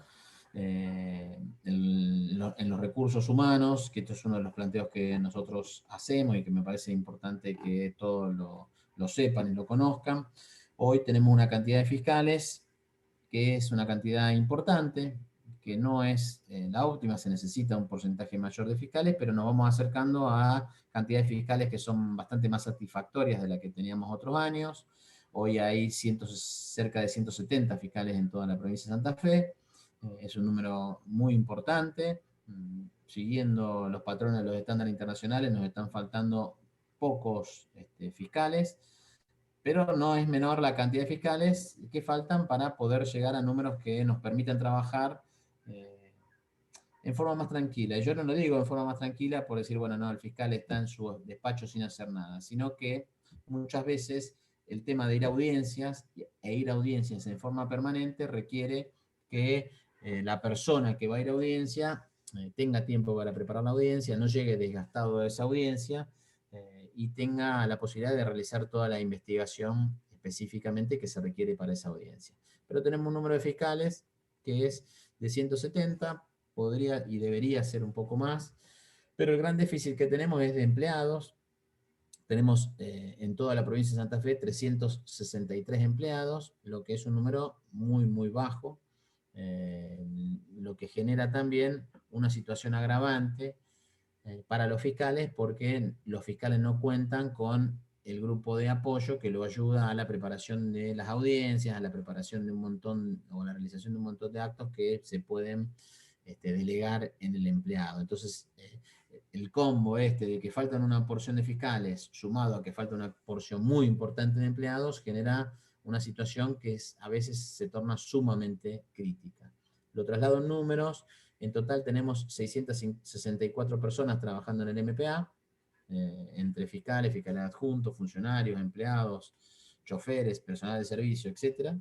Speaker 2: en los recursos humanos, que esto es uno de los planteos que nosotros hacemos y que me parece importante que todos lo sepan y lo conozcan. Hoy tenemos una cantidad de fiscales que es una cantidad importante, que no es la óptima, se necesita un porcentaje mayor de fiscales, pero nos vamos acercando a cantidades fiscales que son bastante más satisfactorias de las que teníamos otros años. Hoy hay cerca de 170 fiscales en toda la provincia de Santa Fe. Es un número muy importante. Siguiendo los patrones de los estándares internacionales, nos están faltando pocos fiscales, pero no es menor la cantidad de fiscales que faltan para poder llegar a números que nos permitan trabajar en forma más tranquila. Y yo no lo digo en forma más tranquila por decir, bueno, no, el fiscal está en su despacho sin hacer nada, sino que muchas veces el tema de ir a audiencias e ir a audiencias en forma permanente requiere que la persona que va a ir a audiencia tenga tiempo para preparar la audiencia, no llegue desgastado a esa audiencia, y tenga la posibilidad de realizar toda la investigación específicamente que se requiere para esa audiencia. Pero tenemos un número de fiscales que es de 170, podría y debería ser un poco más, pero el gran déficit que tenemos es de empleados. Tenemos en toda la provincia de Santa Fe 363 empleados, lo que es un número muy, muy bajo, lo que genera también una situación agravante para los fiscales, porque los fiscales no cuentan con el grupo de apoyo que lo ayuda a la preparación de las audiencias, a la preparación de un montón, o la realización de un montón de actos que se pueden delegar en el empleado. Entonces, el combo de que faltan una porción de fiscales, sumado a que falta una porción muy importante de empleados, genera una situación que a veces se torna sumamente crítica. Lo traslado en números. En total tenemos 664 personas trabajando en el MPA, entre fiscales, fiscales adjuntos, funcionarios, empleados, choferes, personal de servicio, etc.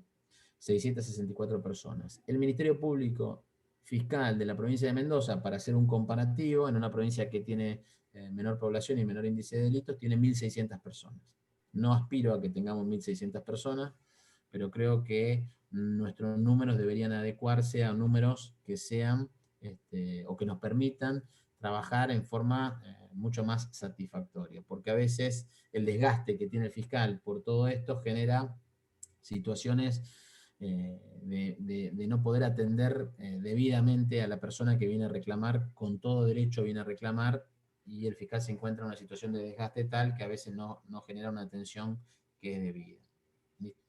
Speaker 2: 664 personas. El Ministerio Público Fiscal de la provincia de Mendoza, para hacer un comparativo, en una provincia que tiene menor población y menor índice de delitos, tiene 1.600 personas. No aspiro a que tengamos 1.600 personas, pero creo que nuestros números deberían adecuarse a números que sean o que nos permitan trabajar en forma mucho más satisfactoria, porque a veces el desgaste que tiene el fiscal por todo esto genera situaciones de no poder atender debidamente a la persona que viene a reclamar, con todo derecho viene a reclamar, y el fiscal se encuentra en una situación de desgaste tal que a veces no genera una atención que es debida.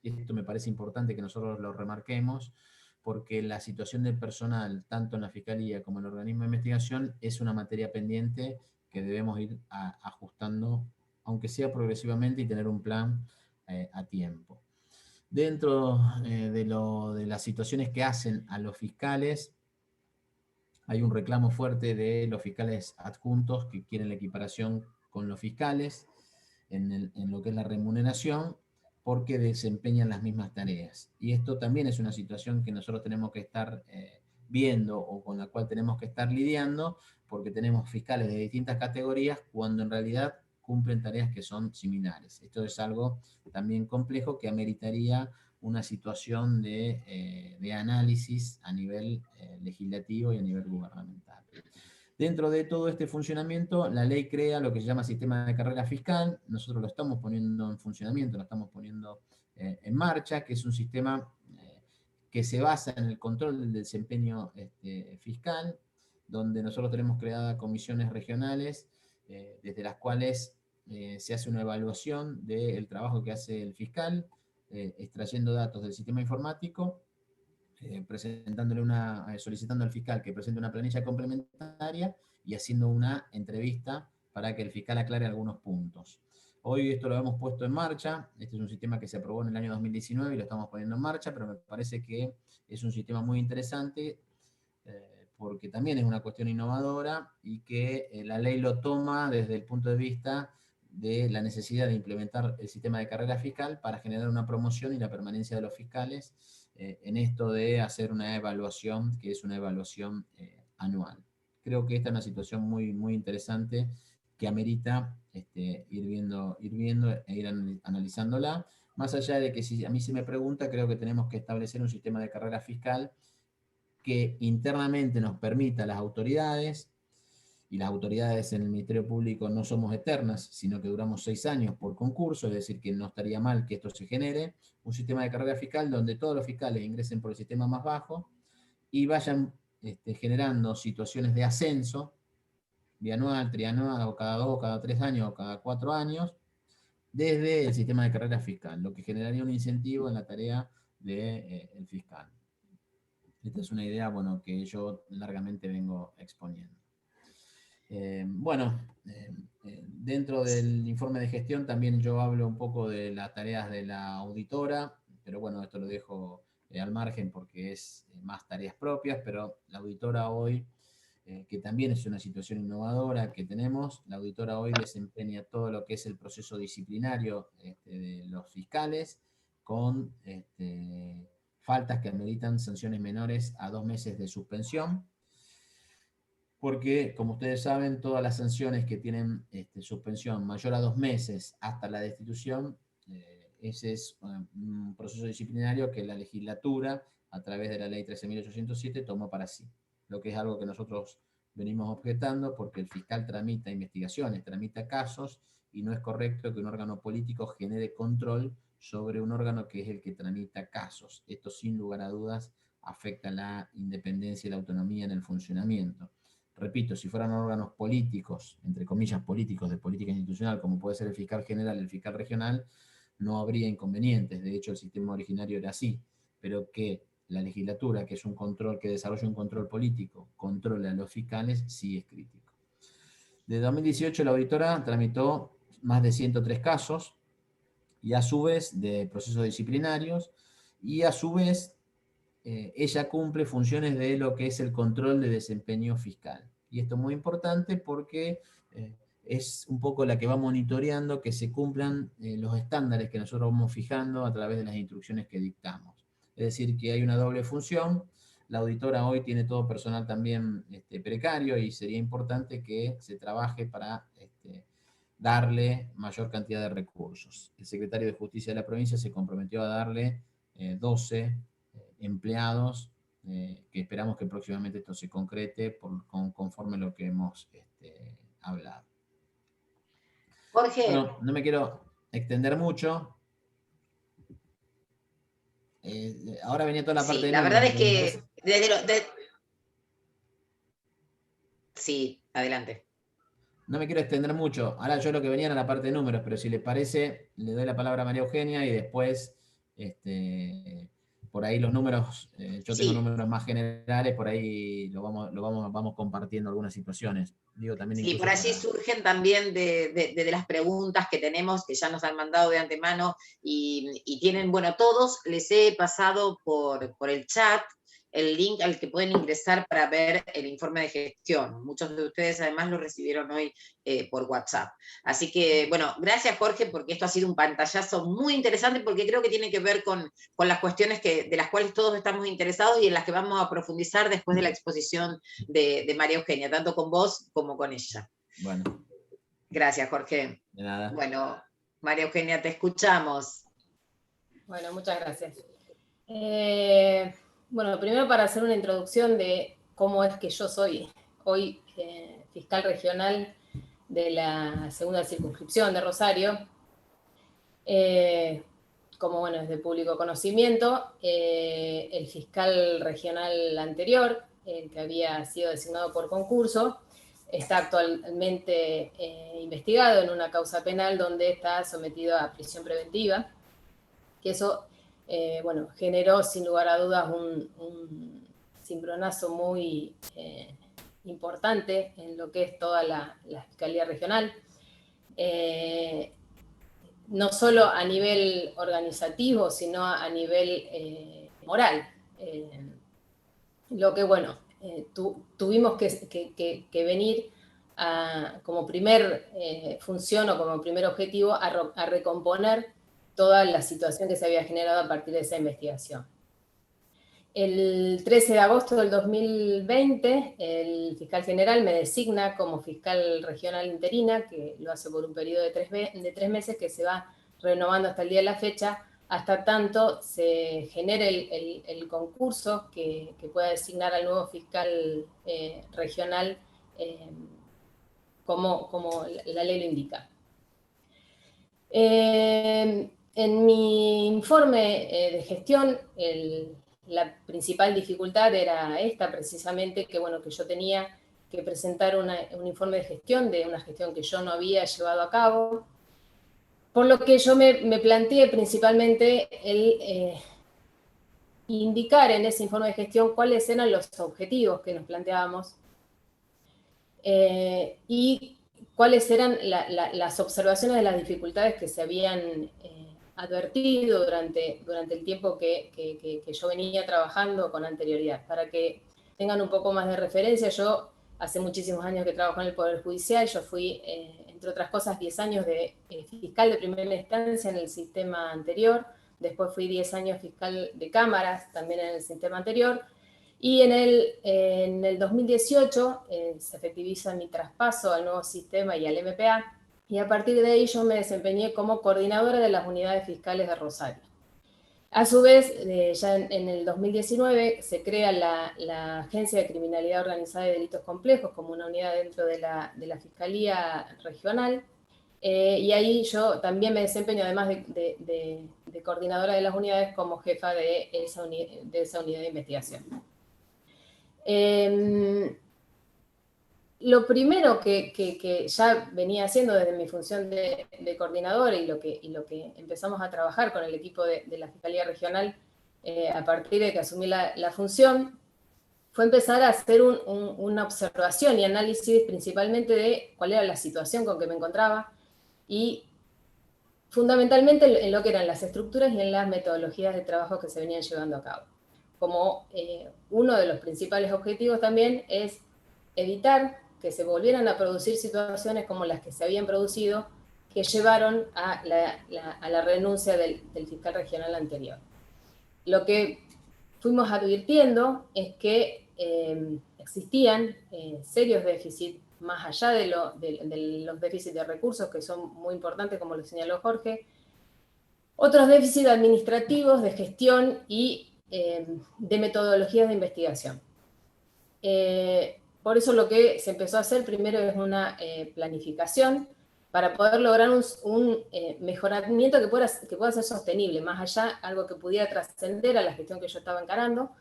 Speaker 2: Esto me parece importante que nosotros lo remarquemos, porque la situación del personal, tanto en la Fiscalía como en el organismo de investigación, es una materia pendiente que debemos ir ajustando, aunque sea progresivamente, y tener un plan a tiempo. Dentro de las situaciones que hacen a los fiscales, hay un reclamo fuerte de los fiscales adjuntos que quieren la equiparación con los fiscales en lo que es la remuneración, porque desempeñan las mismas tareas. Y esto también es una situación que nosotros tenemos que estar viendo, o con la cual tenemos que estar lidiando, porque tenemos fiscales de distintas categorías cuando en realidad cumplen tareas que son similares. Esto es algo también complejo que ameritaría una situación de análisis a nivel legislativo y a nivel gubernamental. Dentro de todo este funcionamiento, la ley crea lo que se llama sistema de carrera fiscal. Nosotros lo estamos poniendo en funcionamiento, lo estamos poniendo en marcha, que es un sistema que se basa en el control del desempeño fiscal, donde nosotros tenemos creadas comisiones regionales, desde las cuales se hace una evaluación del trabajo que hace el fiscal, extrayendo datos del sistema informático, solicitando al fiscal que presente una planilla complementaria y haciendo una entrevista para que el fiscal aclare algunos puntos. Hoy esto lo hemos puesto en marcha. Este es un sistema que se aprobó en el año 2019 y lo estamos poniendo en marcha, pero me parece que es un sistema muy interesante porque también es una cuestión innovadora y que la ley lo toma desde el punto de vista de la necesidad de implementar el sistema de carrera fiscal para generar una promoción y la permanencia de los fiscales en esto de hacer una evaluación, que es una evaluación anual. Creo que esta es una situación muy, muy interesante que amerita ir viendo e ir analizándola. Más allá de que si a mí se me pregunta, creo que tenemos que establecer un sistema de carrera fiscal que internamente nos permita a las autoridades, y las autoridades en el Ministerio Público no somos eternas, sino que duramos 6 años por concurso, es decir, que no estaría mal que esto se genere, un sistema de carrera fiscal donde todos los fiscales ingresen por el sistema más bajo y vayan generando situaciones de ascenso, bianual, trianual, o cada 2, cada 3 años, o cada 4 años, desde el sistema de carrera fiscal, lo que generaría un incentivo en la tarea del fiscal. Esta es una idea, bueno, que yo largamente vengo exponiendo. Dentro del informe de gestión también yo hablo un poco de las tareas de la auditora, pero bueno, esto lo dejo al margen porque es más tareas propias, pero la auditora hoy, que también es una situación innovadora que tenemos, la auditora hoy desempeña todo lo que es el proceso disciplinario de los fiscales, con faltas que ameritan sanciones menores a 2 meses de suspensión, porque, como ustedes saben, todas las sanciones que tienen suspensión mayor a 2 meses hasta la destitución, ese es un proceso disciplinario que la legislatura, a través de la ley 13.807, tomó para sí. Lo que es algo que nosotros venimos objetando, porque el fiscal tramita investigaciones, tramita casos, y no es correcto que un órgano político genere control sobre un órgano que es el que tramita casos. Esto, sin lugar a dudas, afecta la independencia y la autonomía en el funcionamiento. Repito, si fueran órganos políticos, entre comillas políticos, de política institucional, como puede ser el fiscal general, el fiscal regional, no habría inconvenientes. De hecho, el sistema originario era así, pero que la legislatura, que es un control, que desarrolla un control político, controle a los fiscales, sí es crítico. De 2018 la auditora tramitó más de 103 casos, y a su vez de procesos disciplinarios, y a su vez ella cumple funciones de lo que es el control de desempeño fiscal. Y esto es muy importante porque es un poco la que va monitoreando que se cumplan los estándares que nosotros vamos fijando a través de las instrucciones que dictamos. Es decir, que hay una doble función. La auditora hoy tiene todo personal también precario, y sería importante que se trabaje para darle mayor cantidad de recursos. El secretario de Justicia de la provincia se comprometió a darle 12 empleados, que esperamos que próximamente esto se concrete conforme lo que hemos hablado.
Speaker 1: Jorge.
Speaker 2: Bueno, no me quiero extender mucho. Ahora venía toda la parte de
Speaker 1: la
Speaker 2: números.
Speaker 1: verdad es que Sí, adelante.
Speaker 2: No me quiero extender mucho. Ahora yo lo que venía era la parte de números, pero si les parece, le doy la palabra a María Eugenia y después por ahí los números, yo tengo
Speaker 1: Sí.
Speaker 2: números más generales, por ahí vamos compartiendo algunas situaciones. Digo, también
Speaker 1: Sí,
Speaker 2: incluso
Speaker 1: por allí
Speaker 2: para...
Speaker 1: surgen también de las preguntas que tenemos, que ya nos han mandado de antemano, y tienen, bueno, todos les he pasado por el chat el link al que pueden ingresar para ver el informe de gestión. Muchos de ustedes además lo recibieron hoy por WhatsApp. Así que, bueno, gracias Jorge, porque esto ha sido un pantallazo muy interesante, porque creo que tiene que ver con las cuestiones de las cuales todos estamos interesados y en las que vamos a profundizar después de la exposición de María Eugenia, tanto con vos como con ella.
Speaker 2: Bueno.
Speaker 1: Gracias, Jorge.
Speaker 2: De nada.
Speaker 1: Bueno, María Eugenia, te escuchamos.
Speaker 4: Bueno, muchas gracias. Bueno, primero para hacer una introducción de cómo es que yo soy hoy fiscal regional de la segunda circunscripción de Rosario. Como bueno, es de público conocimiento, el fiscal regional anterior, el que había sido designado por concurso, está actualmente investigado en una causa penal donde está sometido a prisión preventiva, que eso, bueno, generó sin lugar a dudas un cimbronazo muy importante en lo que es toda la Fiscalía Regional. No solo a nivel organizativo, sino a nivel moral. Lo que, bueno, tuvimos que venir como primer función o como primer objetivo a recomponer toda la situación que se había generado a partir de esa investigación. El 13 de agosto del 2020, el fiscal general me designa como fiscal regional interina, que lo hace por un periodo de 3 meses, que se va renovando hasta el día de la fecha, hasta tanto se genere el concurso que pueda designar al nuevo fiscal regional como la ley lo indica. En mi informe de gestión, la principal dificultad era esta, precisamente, que, bueno, que yo tenía que presentar un informe de gestión de una gestión que yo no había llevado a cabo, por lo que yo me planteé principalmente el indicar en ese informe de gestión cuáles eran los objetivos que nos planteábamos y cuáles eran las observaciones de las dificultades que se habían advertido durante el tiempo que yo venía trabajando con anterioridad. Para que tengan un poco más de referencia, yo hace muchísimos años que trabajo en el Poder Judicial, yo fui, entre otras cosas, 10 años de fiscal de primera instancia en el sistema anterior, después fui 10 años fiscal de cámaras, también en el sistema anterior, y en el 2018 se efectiviza mi traspaso al nuevo sistema y al MPA, y a partir de ahí yo me desempeñé como coordinadora de las unidades fiscales de Rosario. A su vez, ya en el 2019 se crea la Agencia de Criminalidad Organizada y Delitos Complejos como una unidad dentro de la Fiscalía Regional, y ahí yo también me desempeño, además de coordinadora de las unidades, como jefa de esa unidad de investigación. Lo primero que ya venía haciendo desde mi función de coordinadora y lo que empezamos a trabajar con el equipo de la Fiscalía Regional a partir de que asumí la función, fue empezar a hacer una observación y análisis principalmente de cuál era la situación con que me encontraba y fundamentalmente en lo que eran las estructuras y en las metodologías de trabajo que se venían llevando a cabo. Como uno de los principales objetivos también es evitar que se volvieran a producir situaciones como las que se habían producido, que llevaron a la renuncia del fiscal regional anterior. Lo que fuimos advirtiendo es que existían serios déficits, más allá de los déficits de recursos, que son muy importantes, como lo señaló Jorge, otros déficits administrativos, de gestión y de metodologías de investigación. Por eso lo que se empezó a hacer primero es una planificación para poder lograr un mejoramiento que pueda ser sostenible, más allá, algo que pudiera trascender a la gestión que yo estaba encarando,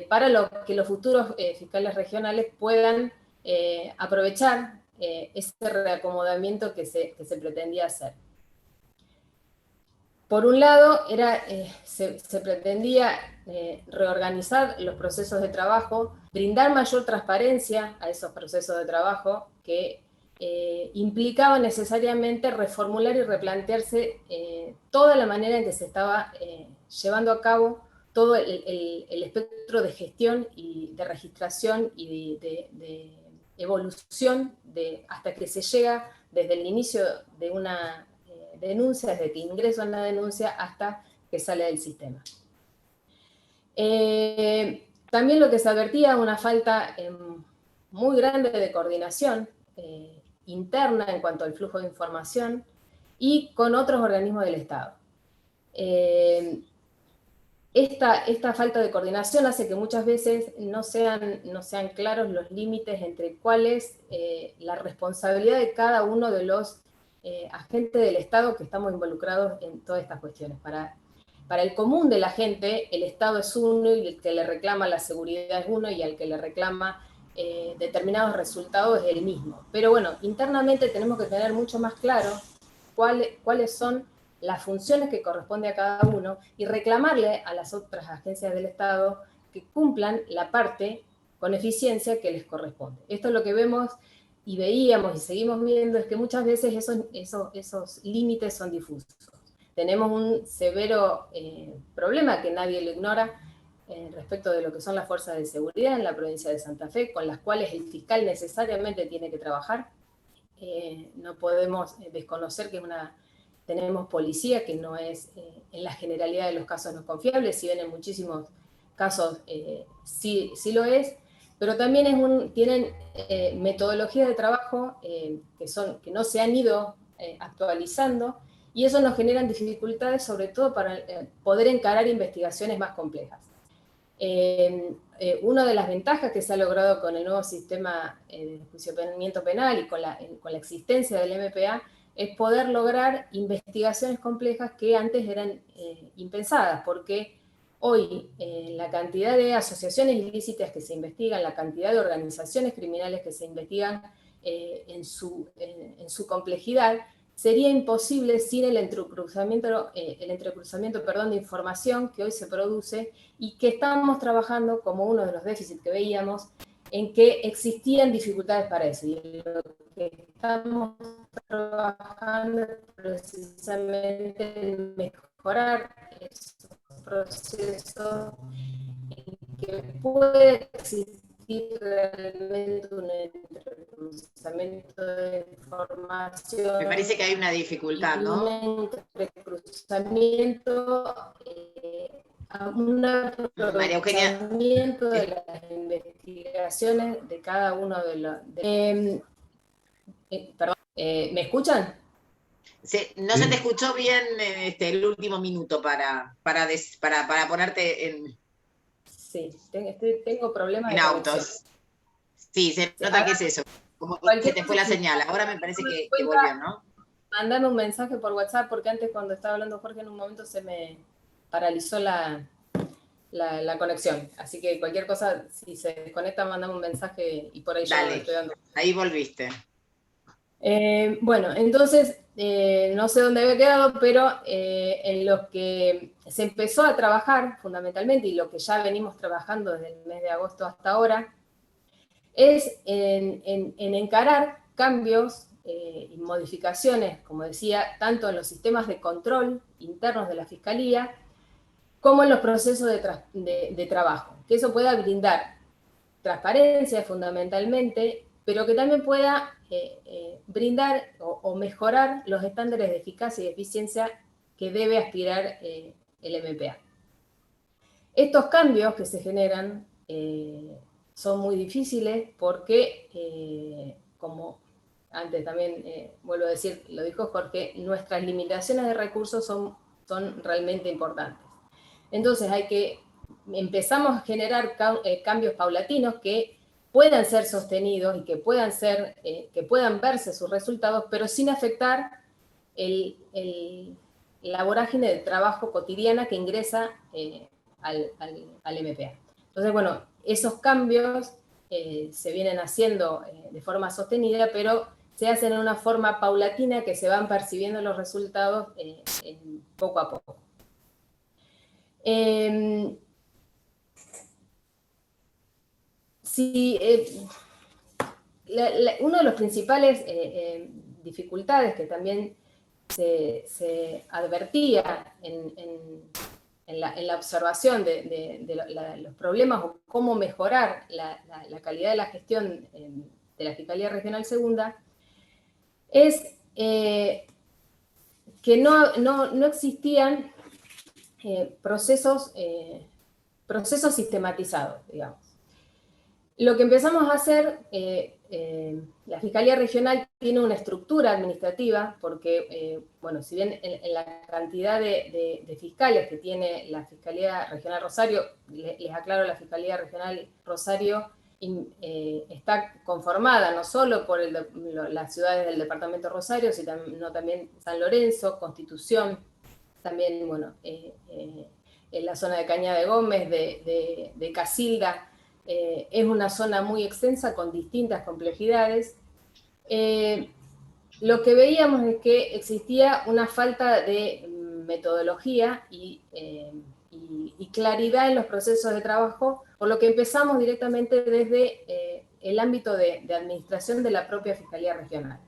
Speaker 4: para que los futuros fiscales regionales puedan aprovechar ese reacomodamiento que se pretendía hacer. Por un lado, se pretendía reorganizar los procesos de trabajo, brindar mayor transparencia a esos procesos de trabajo que implicaba necesariamente reformular y replantearse toda la manera en que se estaba llevando a cabo todo el espectro de gestión y de registración y de evolución hasta que se llega desde el inicio de una denuncia, desde que ingreso en la denuncia hasta que sale del sistema. También lo que se advertía, una falta muy grande de coordinación interna en cuanto al flujo de información y con otros organismos del Estado. Esta falta de coordinación hace que muchas veces no sean claros los límites entre cuál es la responsabilidad de cada uno de los agentes del Estado que estamos involucrados en todas estas cuestiones. Para el común de la gente, el Estado es uno y el que le reclama la seguridad es uno y al que le reclama determinados resultados es el mismo. Pero bueno, internamente tenemos que tener mucho más claro cuáles son las funciones que corresponde a cada uno y reclamarle a las otras agencias del Estado que cumplan la parte con eficiencia que les corresponde. Esto es lo que vemos y veíamos y seguimos viendo, es que muchas veces esos límites son difusos. Tenemos un severo problema que nadie lo ignora respecto de lo que son las fuerzas de seguridad en la provincia de Santa Fe, con las cuales el fiscal necesariamente tiene que trabajar. No podemos desconocer que tenemos policía que no es, en la generalidad de los casos no es confiable, si bien en muchísimos casos sí lo es, pero también tienen metodologías de trabajo que no se han ido actualizando, y eso nos genera dificultades, sobre todo para poder encarar investigaciones más complejas. Una de las ventajas que se ha logrado con el nuevo sistema de enjuiciamiento penal y con la existencia del MPA es poder lograr investigaciones complejas que antes eran impensadas, porque hoy la cantidad de asociaciones ilícitas que se investigan, la cantidad de organizaciones criminales que se investigan en su complejidad, sería imposible sin el entrecruzamiento de información que hoy se produce y que estamos trabajando como uno de los déficits que veíamos, en que existían dificultades para eso. Y lo que estamos trabajando precisamente en mejorar esos procesos, en que puede existir realmente un entrecruzamiento de información.
Speaker 1: Me parece que hay una dificultad, ¿no?
Speaker 4: Un entrecruzamiento,
Speaker 1: María Eugenia,
Speaker 4: de las investigaciones de cada uno de los... perdón, ¿me escuchan?
Speaker 1: No se te escuchó bien el último minuto para ponerte en...
Speaker 4: Sí, tengo problemas
Speaker 1: en
Speaker 4: de
Speaker 1: autos.
Speaker 4: conexión.
Speaker 1: Sí, se nota que es eso. Como se te fue la señal. Ahora me parece que volvió, ¿no?
Speaker 4: Mandame un mensaje por WhatsApp, porque antes cuando estaba hablando Jorge en un momento se me paralizó la conexión. Así que cualquier cosa, si se desconecta, mandame un mensaje y por ahí
Speaker 1: Dale,
Speaker 4: yo estoy dando.
Speaker 1: Ahí volviste.
Speaker 4: Bueno, entonces, no sé dónde había quedado, pero en lo que se empezó a trabajar fundamentalmente, y lo que ya venimos trabajando desde el mes de agosto hasta ahora, es en encarar cambios y modificaciones, como decía, tanto en los sistemas de control internos de la Fiscalía, como en los procesos de trabajo. Que eso pueda brindar transparencia fundamentalmente, pero que también pueda brindar o mejorar los estándares de eficacia y eficiencia que debe aspirar el MPA. Estos cambios que se generan son muy difíciles porque, como antes también vuelvo a decir, lo dijo Jorge, nuestras limitaciones de recursos son realmente importantes. Entonces empezamos a generar cambios paulatinos que puedan ser sostenidos y que puedan verse sus resultados, pero sin afectar la vorágine de trabajo cotidiana que ingresa al MPA. Entonces, bueno, esos cambios se vienen haciendo de forma sostenida, pero se hacen de una forma paulatina que se van percibiendo los resultados poco a poco. Uno de los principales dificultades que también se advertía en la observación de los problemas o cómo mejorar la calidad de la gestión de la Fiscalía Regional Segunda, es que no existían procesos sistematizados, digamos. Lo que empezamos a hacer, la Fiscalía Regional tiene una estructura administrativa, porque, bueno, si bien en la cantidad de fiscales que tiene la Fiscalía Regional Rosario, les aclaro, la Fiscalía Regional Rosario está conformada no solo por las ciudades del departamento Rosario, sino también San Lorenzo, Constitución, también, bueno, en la zona de Cañada de Gómez, de Casilda. Es una zona muy extensa con distintas complejidades. Lo que veíamos es que existía una falta de metodología y claridad en los procesos de trabajo, por lo que empezamos directamente desde el ámbito de administración de la propia Fiscalía Regional.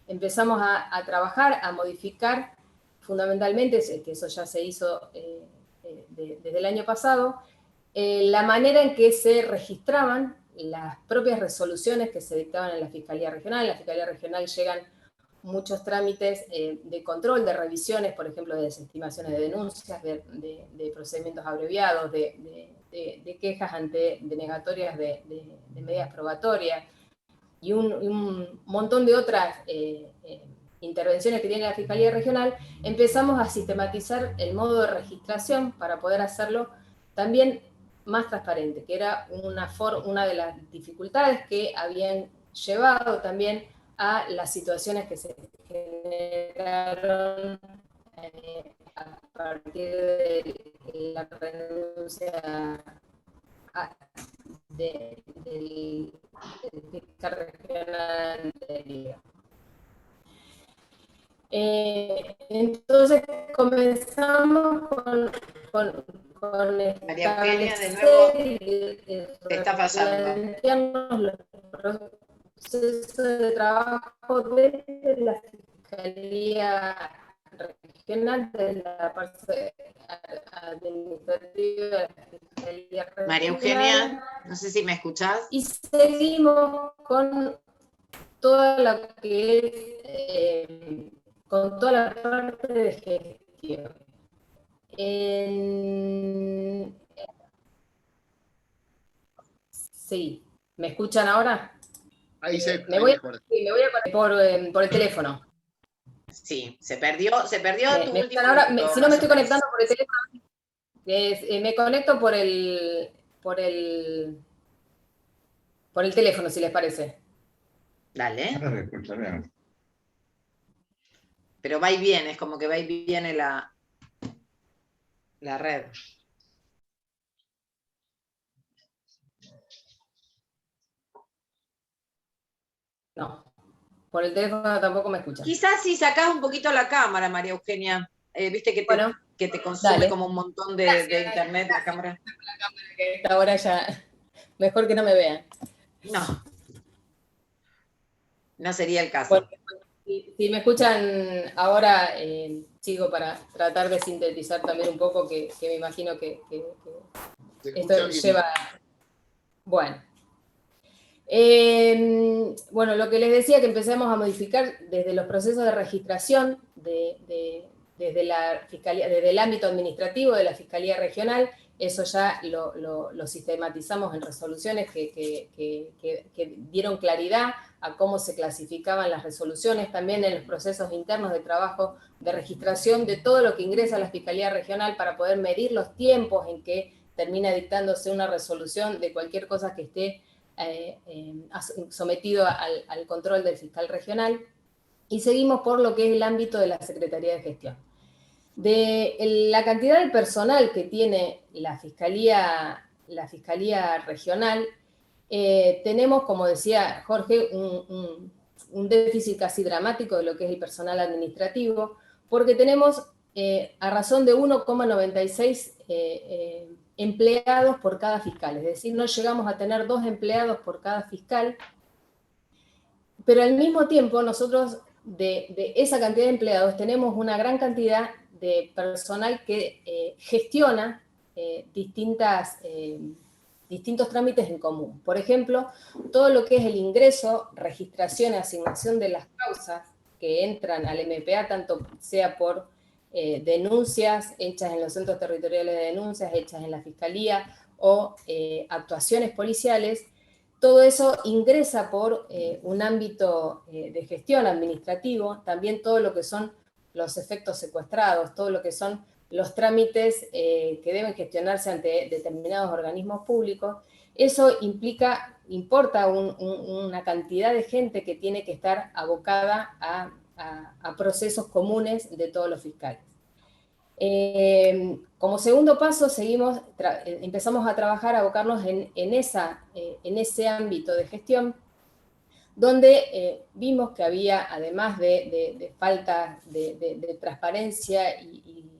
Speaker 4: Empezamos a trabajar, a modificar fundamentalmente, que eso ya se hizo desde el año pasado, la manera en que se registraban las propias resoluciones que se dictaban en la Fiscalía Regional. En la Fiscalía Regional llegan muchos trámites de control, de revisiones, por ejemplo, de desestimaciones de denuncias, de procedimientos abreviados, de quejas ante denegatorias de medidas probatorias y un montón de otras intervenciones que tiene la Fiscalía Regional. Empezamos a sistematizar el modo de registración para poder hacerlo también más transparente, que era una de las dificultades que habían llevado también a las situaciones que se generaron a partir de la renuncia del fiscal regional anterior. Entonces comenzamos con
Speaker 1: María Eugenia, de nuevo, te está pasando.
Speaker 4: Los procesos de trabajo de la Fiscalía Regional, de la parte administrativa de la Fiscalía Regional.
Speaker 1: María Eugenia, no sé si me escuchás.
Speaker 4: Y seguimos con toda la que es, con toda la parte de gestión. Sí, ¿me escuchan ahora?
Speaker 3: Ahí se
Speaker 4: me voy a conectar por el teléfono.
Speaker 1: Sí, se perdió tu último
Speaker 4: ahora,
Speaker 1: minuto,
Speaker 4: si no me estoy conectando por el teléfono, me conecto por el teléfono, si les parece.
Speaker 1: Dale. Pero va y viene, es como que va y viene la red.
Speaker 4: No, por el teléfono tampoco me escuchan.
Speaker 1: Quizás si sacás un poquito la cámara, María Eugenia, viste que te consume dale. Como un montón de internet la cámara.
Speaker 4: Ahora ya, mejor que no me vean.
Speaker 1: No sería el caso.
Speaker 4: Bueno, si me escuchan ahora, sigo para tratar de sintetizar también un poco, que me imagino que esto lleva... Bueno. Bueno, lo que les decía, que empezamos a modificar desde los procesos de registración desde la Fiscalía, desde el ámbito administrativo de la Fiscalía Regional. Eso ya lo sistematizamos en resoluciones que dieron claridad a cómo se clasificaban las resoluciones, también en los procesos internos de trabajo de registración de todo lo que ingresa a la Fiscalía Regional, para poder medir los tiempos en que termina dictándose una resolución de cualquier cosa que esté sometido al control del fiscal regional. Y seguimos por lo que es el ámbito de la Secretaría de Gestión. De la cantidad de personal que tiene la Fiscalía Regional, tenemos, como decía Jorge, un déficit casi dramático de lo que es el personal administrativo, porque tenemos a razón de 1,96 empleados por cada fiscal, es decir, no llegamos a tener 2 empleados por cada fiscal, pero al mismo tiempo nosotros de esa cantidad de empleados tenemos una gran cantidad de personal que gestiona distintos trámites en común. Por ejemplo, todo lo que es el ingreso, registración y asignación de las causas que entran al MPA, tanto sea por denuncias hechas en los centros territoriales de denuncias, hechas en la Fiscalía, o actuaciones policiales, todo eso ingresa por un ámbito de gestión administrativo, también todo lo que son los efectos secuestrados, todo lo que son los trámites que deben gestionarse ante determinados organismos públicos. Eso importa una cantidad de gente que tiene que estar abocada a procesos comunes de todos los fiscales. Como segundo paso, empezamos a trabajar, a abocarnos en ese ámbito de gestión, donde vimos que había, además de falta de transparencia y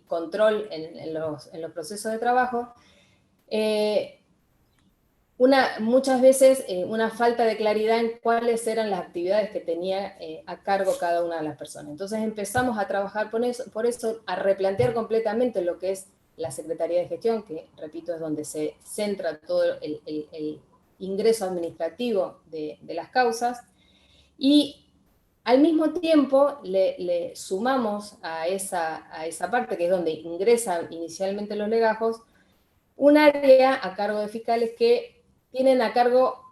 Speaker 4: control en los procesos de trabajo, muchas veces una falta de claridad en cuáles eran las actividades que tenía a cargo cada una de las personas. Entonces empezamos a trabajar por eso, a replantear completamente lo que es la Secretaría de Gestión, que, repito, es donde se centra todo el ingreso administrativo de las causas, y al mismo tiempo le sumamos a esa parte, que es donde ingresan inicialmente los legajos, un área a cargo de fiscales que tienen a cargo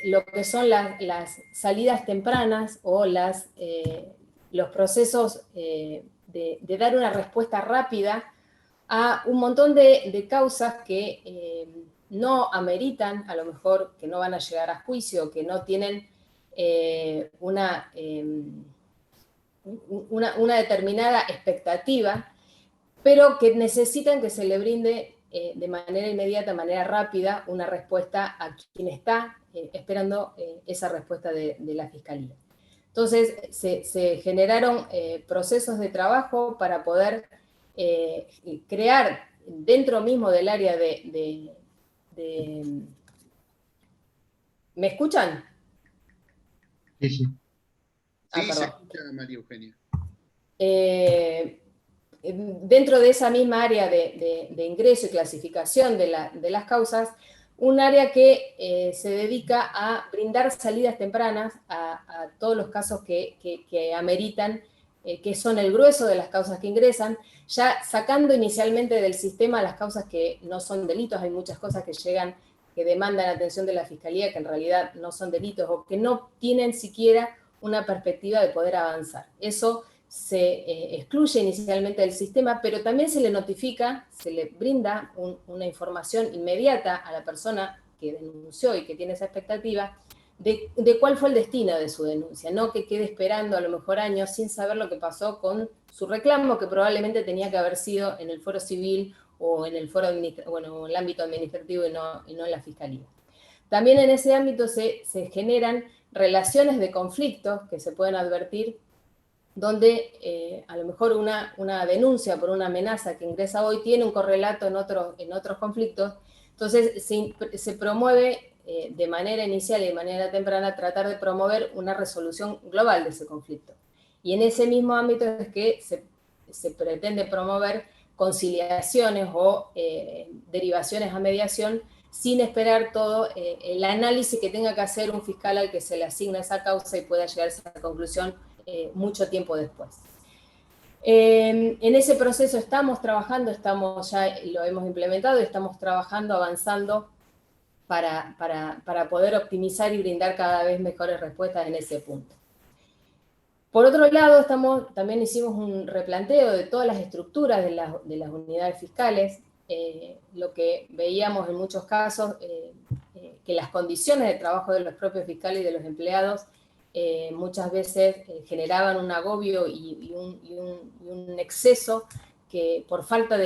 Speaker 4: lo que son las salidas tempranas o los procesos de dar una respuesta rápida a un montón de causas que no ameritan, a lo mejor que no van a llegar a juicio, que no tienen una determinada expectativa, pero que necesitan que se le brinde de manera inmediata, de manera rápida, una respuesta a quien está esperando esa respuesta de la Fiscalía. Entonces, se generaron procesos de trabajo para poder crear dentro mismo del área de... ¿Me escuchan?
Speaker 3: Sí, sí.
Speaker 4: Sí,
Speaker 3: se escucha, María Eugenia.
Speaker 4: Dentro de esa misma área de ingreso y clasificación de las causas, un área que se dedica a brindar salidas tempranas a todos los casos que ameritan, que son el grueso de las causas que ingresan, ya sacando inicialmente del sistema las causas que no son delitos. Hay muchas cosas que llegan, que demandan atención de la Fiscalía, que en realidad no son delitos o que no tienen siquiera una perspectiva de poder avanzar. Eso se excluye inicialmente del sistema, pero también se le notifica, se le brinda una información inmediata a la persona que denunció y que tiene esa expectativa de cuál fue el destino de su denuncia, no que quede esperando a lo mejor años sin saber lo que pasó con su reclamo, que probablemente tenía que haber sido en el foro civil o en el foro en el ámbito administrativo y no en la Fiscalía. También en ese ámbito se generan relaciones de conflictos que se pueden advertir, donde a lo mejor una denuncia por una amenaza que ingresa hoy tiene un correlato en otros conflictos. Entonces se promueve de manera inicial y de manera temprana tratar de promover una resolución global de ese conflicto. Y en ese mismo ámbito es que se pretende promover conciliaciones o derivaciones a mediación, sin esperar todo el análisis que tenga que hacer un fiscal al que se le asigna esa causa y pueda llegar a esa conclusión mucho tiempo después. En ese proceso estamos trabajando, ya lo hemos implementado y estamos trabajando, avanzando para poder optimizar y brindar cada vez mejores respuestas en ese punto. Por otro lado, también hicimos un replanteo de todas las estructuras de las unidades fiscales. Lo que veíamos en muchos casos, que las condiciones de trabajo de los propios fiscales y de los empleados muchas veces generaban un agobio y un exceso que por falta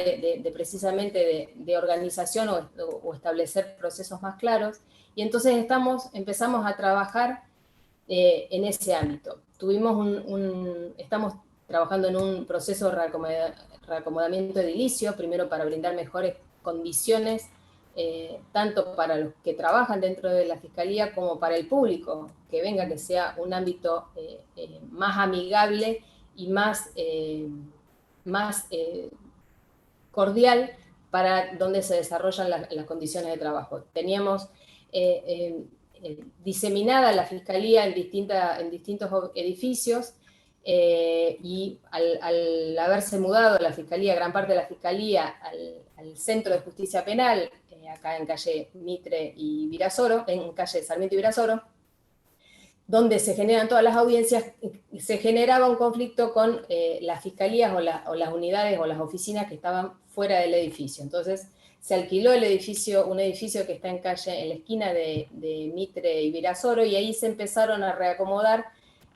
Speaker 4: precisamente de organización o establecer procesos más claros. Y entonces empezamos a trabajar en ese ámbito. Estamos trabajando en un proceso de reacomodamiento edilicio, primero para brindar mejores condiciones, tanto para los que trabajan dentro de la Fiscalía como para el público, que venga, que sea un ámbito más amigable y más cordial para donde se desarrollan las condiciones de trabajo. Teníamos diseminada la Fiscalía en distintos edificios, y al haberse mudado la Fiscalía, gran parte de la Fiscalía al Centro de Justicia Penal, acá en calle Mitre y Virasoro, en calle Sarmiento y Virasoro, donde se generan todas las audiencias, se generaba un conflicto con las fiscalías o las unidades o las oficinas que estaban fuera del edificio. Entonces se alquiló un edificio que está en la esquina de Mitre y Virasoro, y ahí se empezaron a reacomodar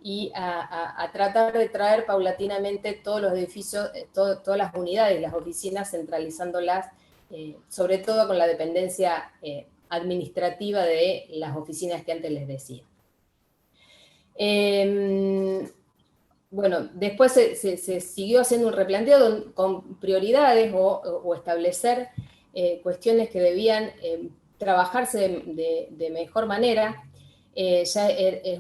Speaker 4: y a tratar de traer paulatinamente todos los edificios, todas las unidades, las oficinas, centralizándolas, sobre todo con la dependencia administrativa de las oficinas que antes les decía. Bueno, después se siguió haciendo un replanteo con prioridades o establecer cuestiones que debían trabajarse de mejor manera. Ya es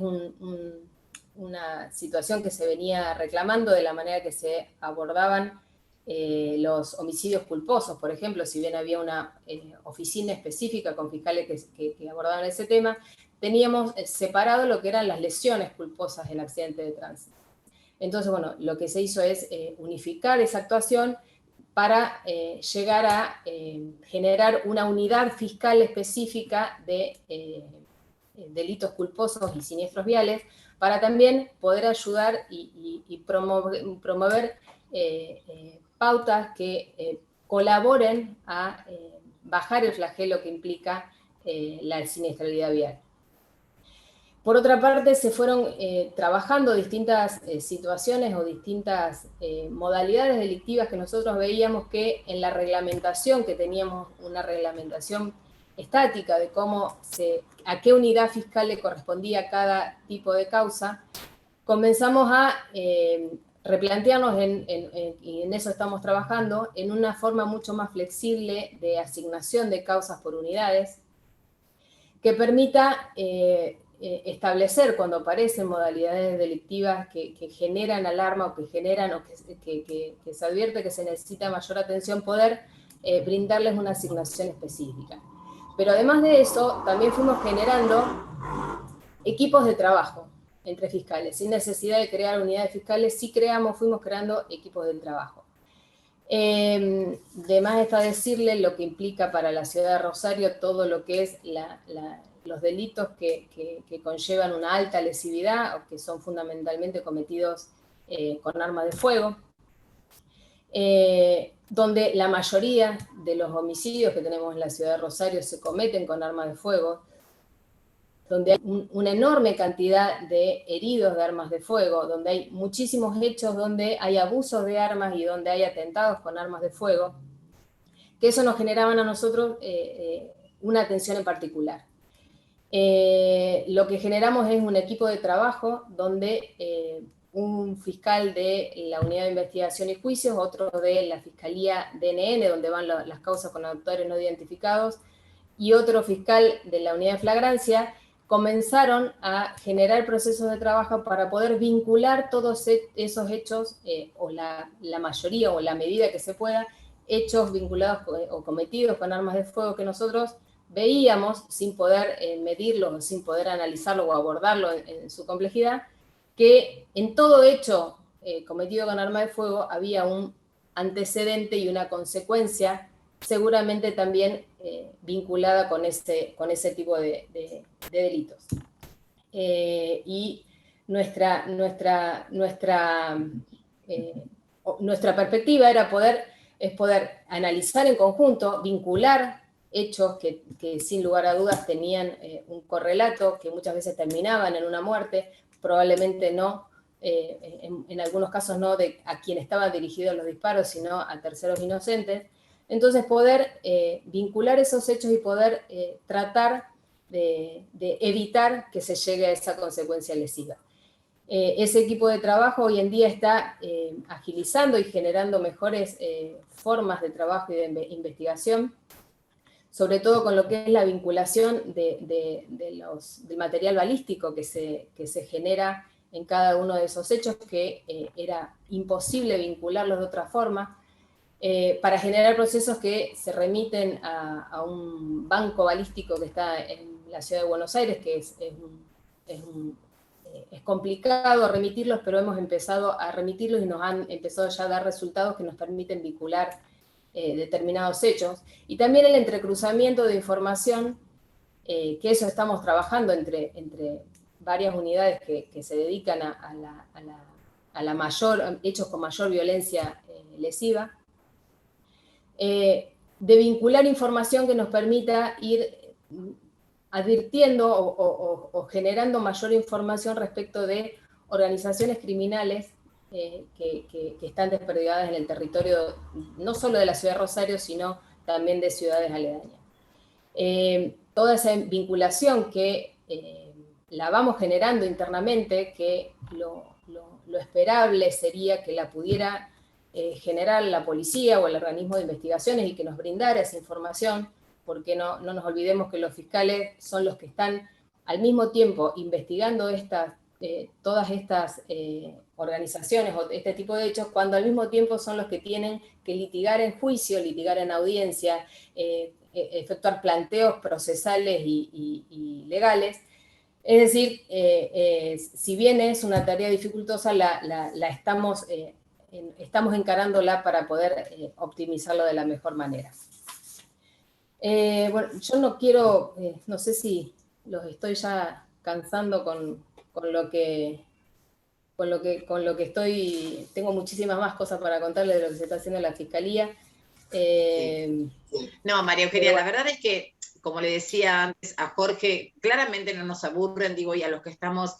Speaker 4: una situación que se venía reclamando de la manera que se abordaban los homicidios culposos, por ejemplo. Si bien había una oficina específica con fiscales que abordaban ese tema, teníamos separado lo que eran las lesiones culposas en accidente de tránsito. Entonces, bueno, lo que se hizo es unificar esa actuación para llegar a generar una unidad fiscal específica de delitos culposos y siniestros viales, para también poder ayudar y promover pautas que colaboren a bajar el flagelo que implica la siniestralidad vial. Por otra parte, se fueron trabajando distintas situaciones o distintas modalidades delictivas que nosotros veíamos que en la reglamentación, que teníamos una reglamentación estática de a qué unidad fiscal le correspondía cada tipo de causa, comenzamos a replantearnos, y en eso estamos trabajando, en una forma mucho más flexible de asignación de causas por unidades, que permita establecer, cuando aparecen modalidades delictivas que generan alarma o que generan o que se advierte que se necesita mayor atención, poder brindarles una asignación específica. Pero además de eso, también fuimos generando equipos de trabajo entre fiscales, sin necesidad de crear unidades fiscales. Sí fuimos creando equipos de trabajo. De más está decirle lo que implica para la ciudad de Rosario todo lo que es los delitos que conllevan una alta lesividad o que son fundamentalmente cometidos con armas de fuego, donde la mayoría de los homicidios que tenemos en la ciudad de Rosario se cometen con armas de fuego, donde hay una enorme cantidad de heridos de armas de fuego, donde hay muchísimos hechos donde hay abusos de armas y donde hay atentados con armas de fuego, que eso nos generaban a nosotros una atención en particular. Lo que generamos es un equipo de trabajo donde un fiscal de la Unidad de Investigación y Juicios, otro de la Fiscalía DNN, donde van las causas con autores no identificados, y otro fiscal de la Unidad de Flagrancia, comenzaron a generar procesos de trabajo para poder vincular todos esos hechos, o la mayoría o la medida que se pueda, hechos vinculados o cometidos con armas de fuego que nosotros veíamos, sin poder medirlo, sin poder analizarlo o abordarlo en su complejidad, que en todo hecho cometido con arma de fuego había un antecedente y una consecuencia seguramente también vinculada con ese tipo de delitos. Y nuestra perspectiva era poder analizar en conjunto, vincular hechos que sin lugar a dudas tenían un correlato, que muchas veces terminaban en una muerte, probablemente no, en algunos casos no a quien estaban dirigidos los disparos, sino a terceros inocentes. Entonces poder vincular esos hechos y poder tratar evitar que se llegue a esa consecuencia lesiva. Ese equipo de trabajo hoy en día está agilizando y generando mejores formas de trabajo y de investigación, sobre todo con lo que es la vinculación del material balístico que se genera en cada uno de esos hechos, que era imposible vincularlos de otra forma, para generar procesos que se remiten a un banco balístico que está en la ciudad de Buenos Aires, que es complicado remitirlos, pero hemos empezado a remitirlos y nos han empezado ya a dar resultados que nos permiten vincular determinados hechos. Y también el entrecruzamiento de información, que eso estamos trabajando entre varias unidades que se dedican a la mayor, hechos con mayor violencia lesiva, de vincular información que nos permita ir advirtiendo o generando mayor información respecto de organizaciones criminales que están desperdigadas en el territorio, no solo de la ciudad de Rosario, sino también de ciudades aledañas. Toda esa vinculación que la vamos generando internamente, que lo esperable sería que la pudiera generar la policía o el organismo de investigaciones y que nos brindara esa información, porque no nos olvidemos que los fiscales son los que están al mismo tiempo investigando todas estas organizaciones o este tipo de hechos, cuando al mismo tiempo son los que tienen que litigar en juicio, litigar en audiencia, efectuar planteos procesales y legales. Es decir, si bien es una tarea dificultosa, estamos encarándola para poder optimizarlo de la mejor manera. Bueno, yo no quiero, no sé si los estoy ya cansando con lo que estoy, tengo muchísimas más cosas para contarles de lo que se está haciendo en la Fiscalía.
Speaker 1: Sí. No, María Eugenia, la verdad es que, como le decía antes a Jorge, claramente no nos aburren, digo, y a los que estamos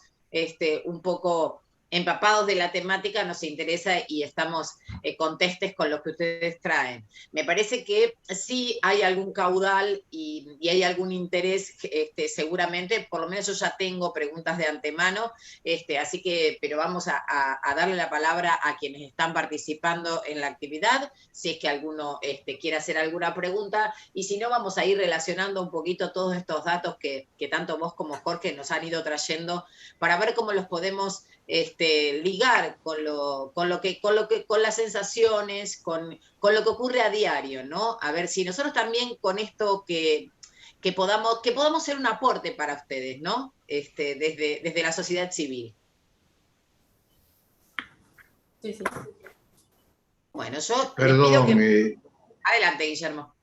Speaker 1: un poco empapados de la temática nos interesa y estamos contestes con lo que ustedes traen. Me parece que sí hay algún caudal y hay algún interés, seguramente, por lo menos yo ya tengo preguntas de antemano, así que, pero vamos a darle la palabra a quienes están participando en la actividad, si es que alguno quiere hacer alguna pregunta, y si no, vamos a ir relacionando un poquito todos estos datos que tanto vos como Jorge nos han ido trayendo para ver cómo los podemos ligar con las sensaciones, con lo que ocurre a diario, ¿no? A ver si nosotros también con esto que podamos ser un aporte para ustedes, ¿no? Desde la sociedad civil.
Speaker 4: Sí, sí.
Speaker 1: Bueno, yo
Speaker 5: Perdón,
Speaker 1: les pido que... Adelante, Guillermo.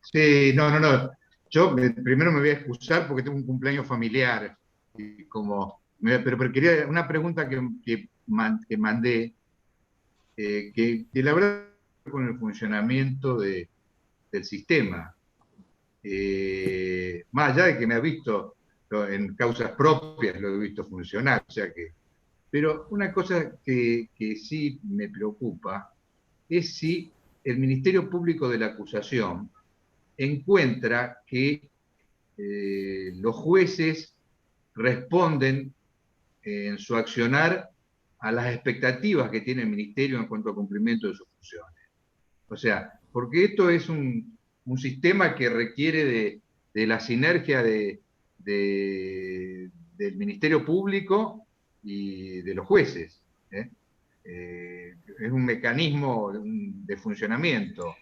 Speaker 5: Sí, no. Yo primero me voy a excusar porque tengo un cumpleaños familiar. Y pero quería una pregunta que mandé, que la verdad con el funcionamiento del sistema. Más allá de que me ha visto en causas propias, lo he visto funcionar. O sea que, pero una cosa que sí me preocupa es si el Ministerio Público de la Acusación encuentra que los jueces responden en su accionar a las expectativas que tiene el Ministerio en cuanto al cumplimiento de sus funciones. O sea, porque esto es un sistema que requiere de la sinergia del Ministerio Público y de los jueces. Es un mecanismo de funcionamiento.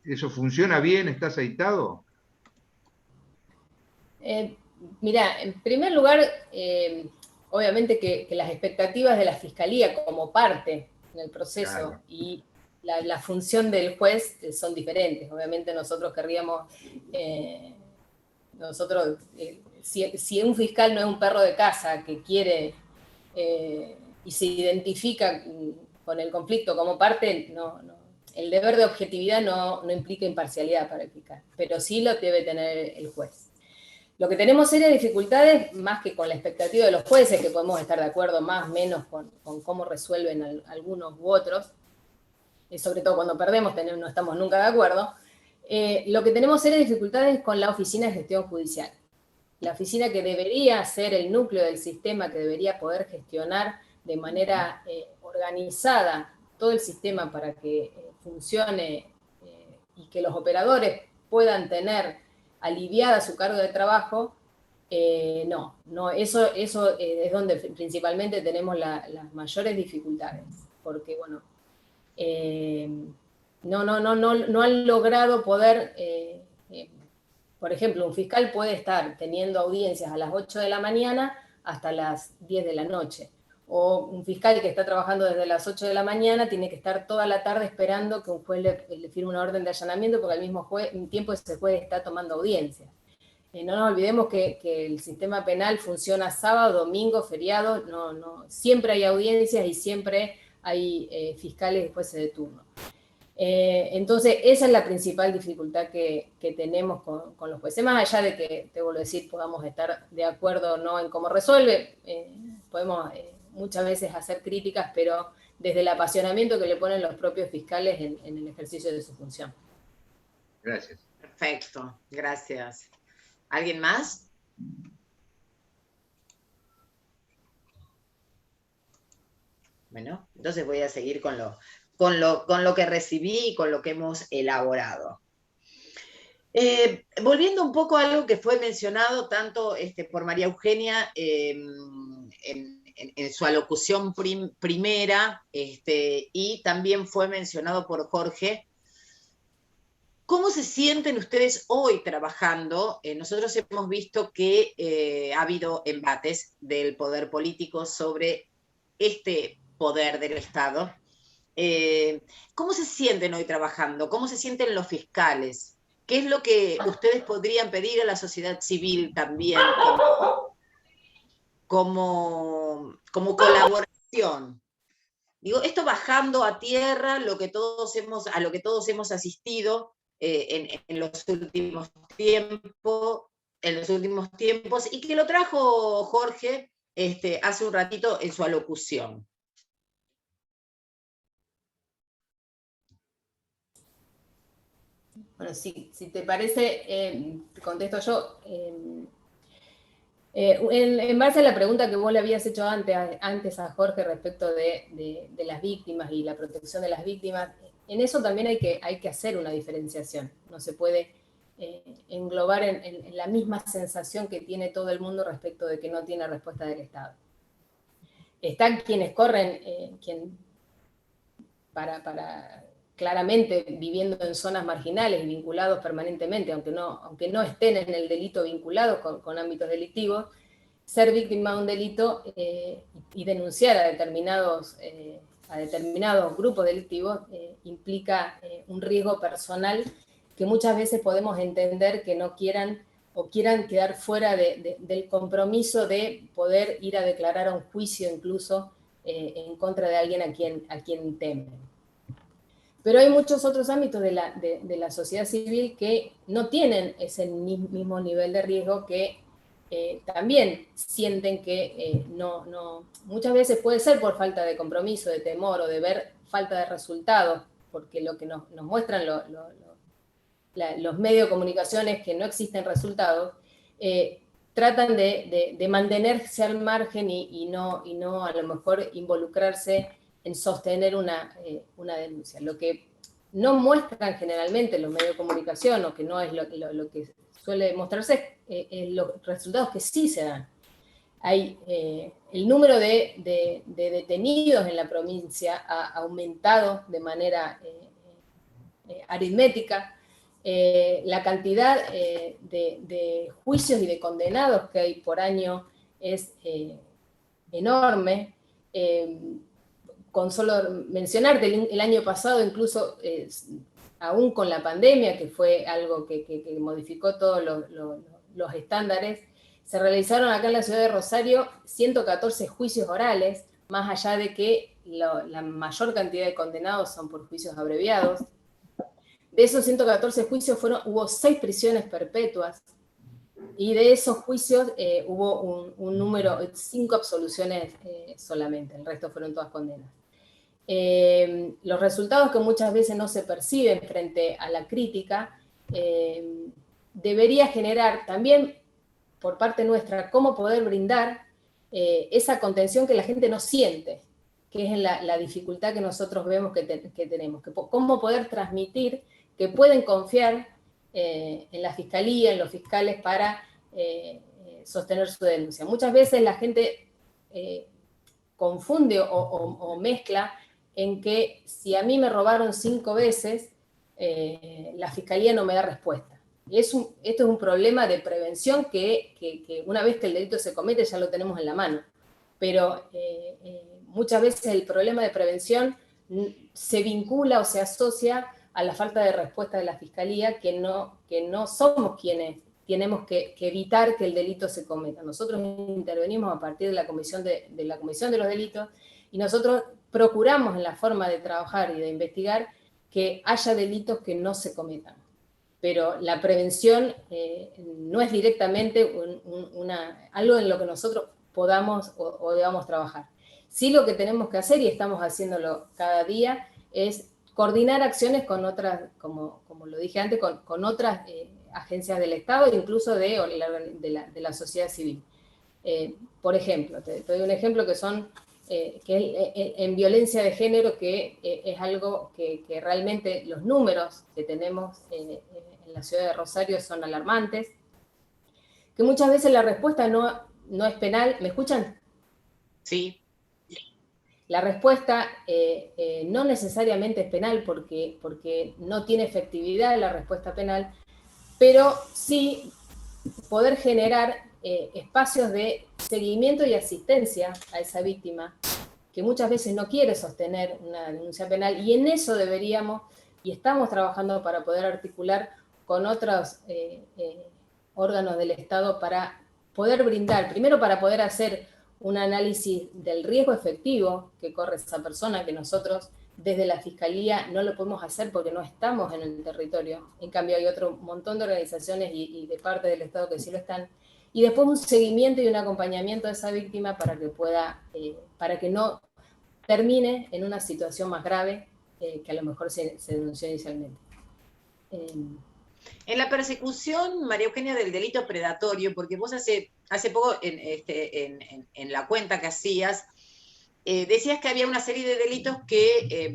Speaker 5: ¿Eso funciona bien? ¿Está aceitado?
Speaker 4: Mira, en primer lugar, obviamente que las expectativas de la Fiscalía como parte en el proceso, claro, y la función del juez son diferentes. Obviamente nosotros querríamos, si un fiscal no es un perro de casa que quiere y se identifica con el conflicto como parte, el deber de objetividad no implica imparcialidad para el fiscal, pero sí lo debe tener el juez. Lo que tenemos serias dificultades, más que con la expectativa de los jueces, que podemos estar de acuerdo más o menos con cómo resuelven algunos u otros, sobre todo cuando perdemos, no estamos nunca de acuerdo. Lo que tenemos serias dificultades es con la Oficina de Gestión Judicial. la oficina que debería ser el núcleo del sistema, que debería poder gestionar de manera organizada todo el sistema para que funcione y que los operadores puedan tener aliviada su carga de trabajo, no, eso es donde principalmente tenemos las mayores dificultades, porque bueno, no han logrado poder, por ejemplo, un fiscal puede estar teniendo audiencias a las 8 de la mañana hasta las 10 de la noche, o un fiscal que está trabajando desde las 8 de la mañana tiene que estar toda la tarde esperando que un juez le firme una orden de allanamiento porque al mismo tiempo ese juez está tomando audiencias. No nos olvidemos que el sistema penal funciona sábado, domingo, feriado, siempre hay audiencias y siempre hay fiscales y jueces de turno. Entonces, esa es la principal dificultad que tenemos con los jueces. Más allá de que, te vuelvo a decir, podamos estar de acuerdo o no en cómo resuelve, podemos muchas veces hacer críticas, pero desde el apasionamiento que le ponen los propios fiscales en el ejercicio de su función.
Speaker 5: Gracias.
Speaker 1: Perfecto, gracias. ¿Alguien más? Bueno, entonces voy a seguir con lo que recibí y con lo que hemos elaborado. Volviendo un poco a algo que fue mencionado tanto por María Eugenia en su alocución primera, y también fue mencionado por Jorge. ¿Cómo se sienten ustedes hoy trabajando? Nosotros hemos visto que ha habido embates del poder político sobre este poder del Estado. ¿Cómo se sienten hoy trabajando? ¿Cómo se sienten los fiscales? ¿Qué es lo que ustedes podrían pedir a la sociedad civil también como colaboración? Digo, esto bajando a tierra a lo que todos hemos asistido en los últimos tiempos, y que lo trajo Jorge hace un ratito en su alocución.
Speaker 4: Bueno, si te parece, te contesto yo. En base a la pregunta que vos le habías hecho antes a Jorge respecto de las víctimas y la protección de las víctimas, en eso también hay que hacer una diferenciación. No se puede englobar en la misma sensación que tiene todo el mundo respecto de que no tiene respuesta del Estado. Están quienes corren para claramente viviendo en zonas marginales y vinculados permanentemente, aunque no estén en el delito vinculados con ámbitos delictivos, ser víctima de un delito y denunciar a determinados grupos delictivos implica un riesgo personal que muchas veces podemos entender que no quieran o quieran quedar fuera del compromiso de poder ir a declarar a un juicio incluso en contra de alguien a quien temen. Pero hay muchos otros ámbitos de la sociedad civil que no tienen ese mismo nivel de riesgo, que también sienten que muchas veces puede ser por falta de compromiso, de temor o de ver falta de resultados, porque lo que nos muestran los medios de comunicación es que no existen resultados, tratan de mantenerse al margen y no a lo mejor involucrarse en sostener una denuncia. Lo que no muestran generalmente los medios de comunicación, o que no es lo que suele mostrarse, es los resultados que sí se dan. Hay el número de detenidos en la provincia ha aumentado de manera aritmética. La cantidad de juicios y de condenados que hay por año es enorme. Con solo mencionarte, el año pasado, incluso aún con la pandemia, que fue algo que modificó todos los estándares, se realizaron acá en la ciudad de Rosario 114 juicios orales, más allá de que la mayor cantidad de condenados son por juicios abreviados. De esos 114 juicios hubo 6 prisiones perpetuas, y de esos juicios hubo un número, 5 absoluciones solamente, el resto fueron todas condenas. Los resultados que muchas veces no se perciben frente a la crítica debería generar también por parte nuestra, cómo poder brindar esa contención que la gente no siente, que es la dificultad que nosotros vemos que tenemos, cómo poder transmitir que pueden confiar en la fiscalía, en los fiscales para sostener su denuncia. Muchas veces la gente confunde o mezcla en que si a mí me robaron 5 veces, la fiscalía no me da respuesta. Esto es un problema de prevención que una vez que el delito se comete ya lo tenemos en la mano. Pero muchas veces el problema de prevención se vincula o se asocia a la falta de respuesta de la fiscalía, que no somos quienes tenemos que evitar que el delito se cometa. Nosotros intervenimos a partir de la comisión de los delitos, y nosotros procuramos en la forma de trabajar y de investigar que haya delitos que no se cometan. Pero la prevención no es directamente algo en lo que nosotros podamos o debamos trabajar. Sí, lo que tenemos que hacer, y estamos haciéndolo cada día, es coordinar acciones con otras, como lo dije antes, con otras agencias del Estado e incluso de la sociedad civil. Por ejemplo, te doy un ejemplo que en violencia de género, que es algo que realmente los números que tenemos en la ciudad de Rosario son alarmantes, que muchas veces la respuesta no es penal. ¿Me escuchan?
Speaker 1: Sí.
Speaker 4: La respuesta no necesariamente es penal porque no tiene efectividad la respuesta penal, pero sí poder generar espacios de seguimiento y asistencia a esa víctima, que muchas veces no quiere sostener una denuncia penal, y en eso deberíamos, y estamos trabajando para poder articular con otros órganos del Estado para poder brindar, primero para poder hacer un análisis del riesgo efectivo que corre esa persona, que nosotros desde la Fiscalía no lo podemos hacer porque no estamos en el territorio. En cambio hay otro montón de organizaciones y de parte del Estado que sí lo están. Y después un seguimiento y un acompañamiento de esa víctima para que para que no termine en una situación más grave que a lo mejor se denunció inicialmente.
Speaker 1: En la persecución, María Eugenia, del delito predatorio, porque vos hace poco en la cuenta que hacías, decías que había una serie de delitos que,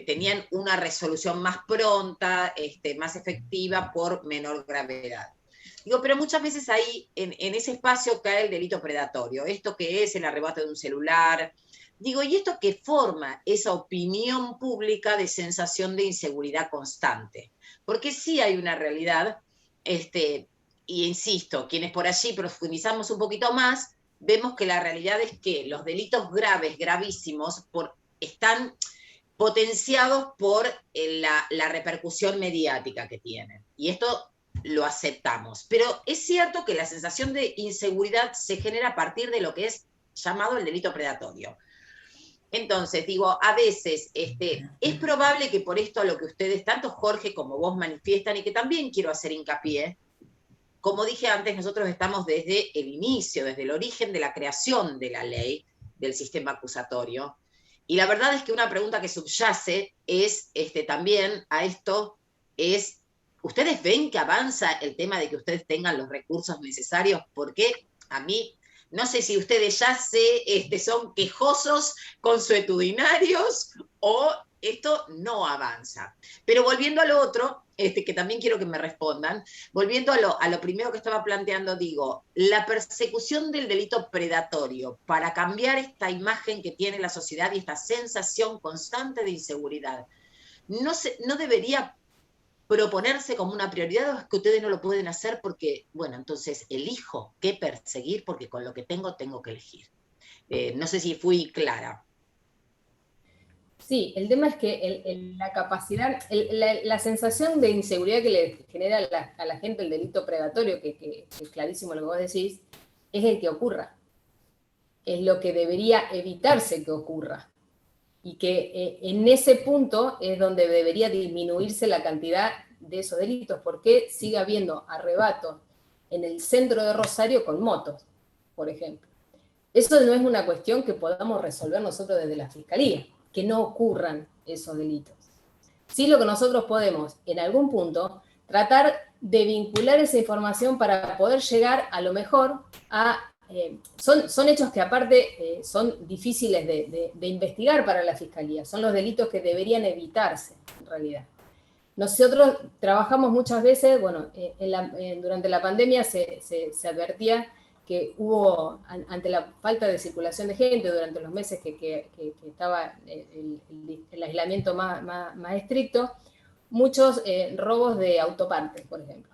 Speaker 1: tenían una resolución más pronta, más efectiva, por menor gravedad. Digo, pero muchas veces ahí, en ese espacio, cae el delito predatorio. Esto que es el arrebato de un celular. Digo, ¿y esto qué forma esa opinión pública de sensación de inseguridad constante? Porque sí hay una realidad, y insisto, quienes por allí profundizamos un poquito más, vemos que la realidad es que los delitos graves, gravísimos, están potenciados por la repercusión mediática que tienen. Y esto lo aceptamos. Pero es cierto que la sensación de inseguridad se genera a partir de lo que es llamado el delito predatorio. Entonces, digo, a veces es probable que por esto, a lo que ustedes, tanto Jorge como vos, manifiestan, y que también quiero hacer hincapié, como dije antes, nosotros estamos desde el inicio, desde el origen de la creación de la ley, del sistema acusatorio, y la verdad es que una pregunta que subyace es, también a esto, es, ¿ustedes ven que avanza el tema de que ustedes tengan los recursos necesarios? Porque a mí, no sé si ustedes ya son quejosos, consuetudinarios, o esto no avanza. Pero volviendo a lo otro, que también quiero que me respondan, volviendo a lo primero que estaba planteando, digo, la persecución del delito predatorio para cambiar esta imagen que tiene la sociedad y esta sensación constante de inseguridad, ¿no debería proponerse como una prioridad, o es que ustedes no lo pueden hacer porque, bueno, entonces elijo qué perseguir porque con lo que tengo que elegir? No sé si fui clara.
Speaker 4: Sí, el tema es que la capacidad, la sensación de inseguridad que le genera a la gente el delito predatorio, que es clarísimo lo que vos decís, es el que ocurra. Es lo que debería evitarse que ocurra. Y que en ese punto es donde debería disminuirse la cantidad de esos delitos, porque sigue habiendo arrebatos en el centro de Rosario con motos, por ejemplo. Eso no es una cuestión que podamos resolver nosotros desde la Fiscalía, que no ocurran esos delitos. Sí, lo que nosotros podemos, en algún punto, tratar de vincular esa información para poder llegar a lo mejor a... son hechos que aparte son difíciles de investigar para la Fiscalía, son los delitos que deberían evitarse en realidad. Nosotros trabajamos muchas veces, bueno, durante la pandemia se advertía que hubo, ante la falta de circulación de gente, durante los meses que estaba el aislamiento más estricto, muchos robos de autopartes, por ejemplo.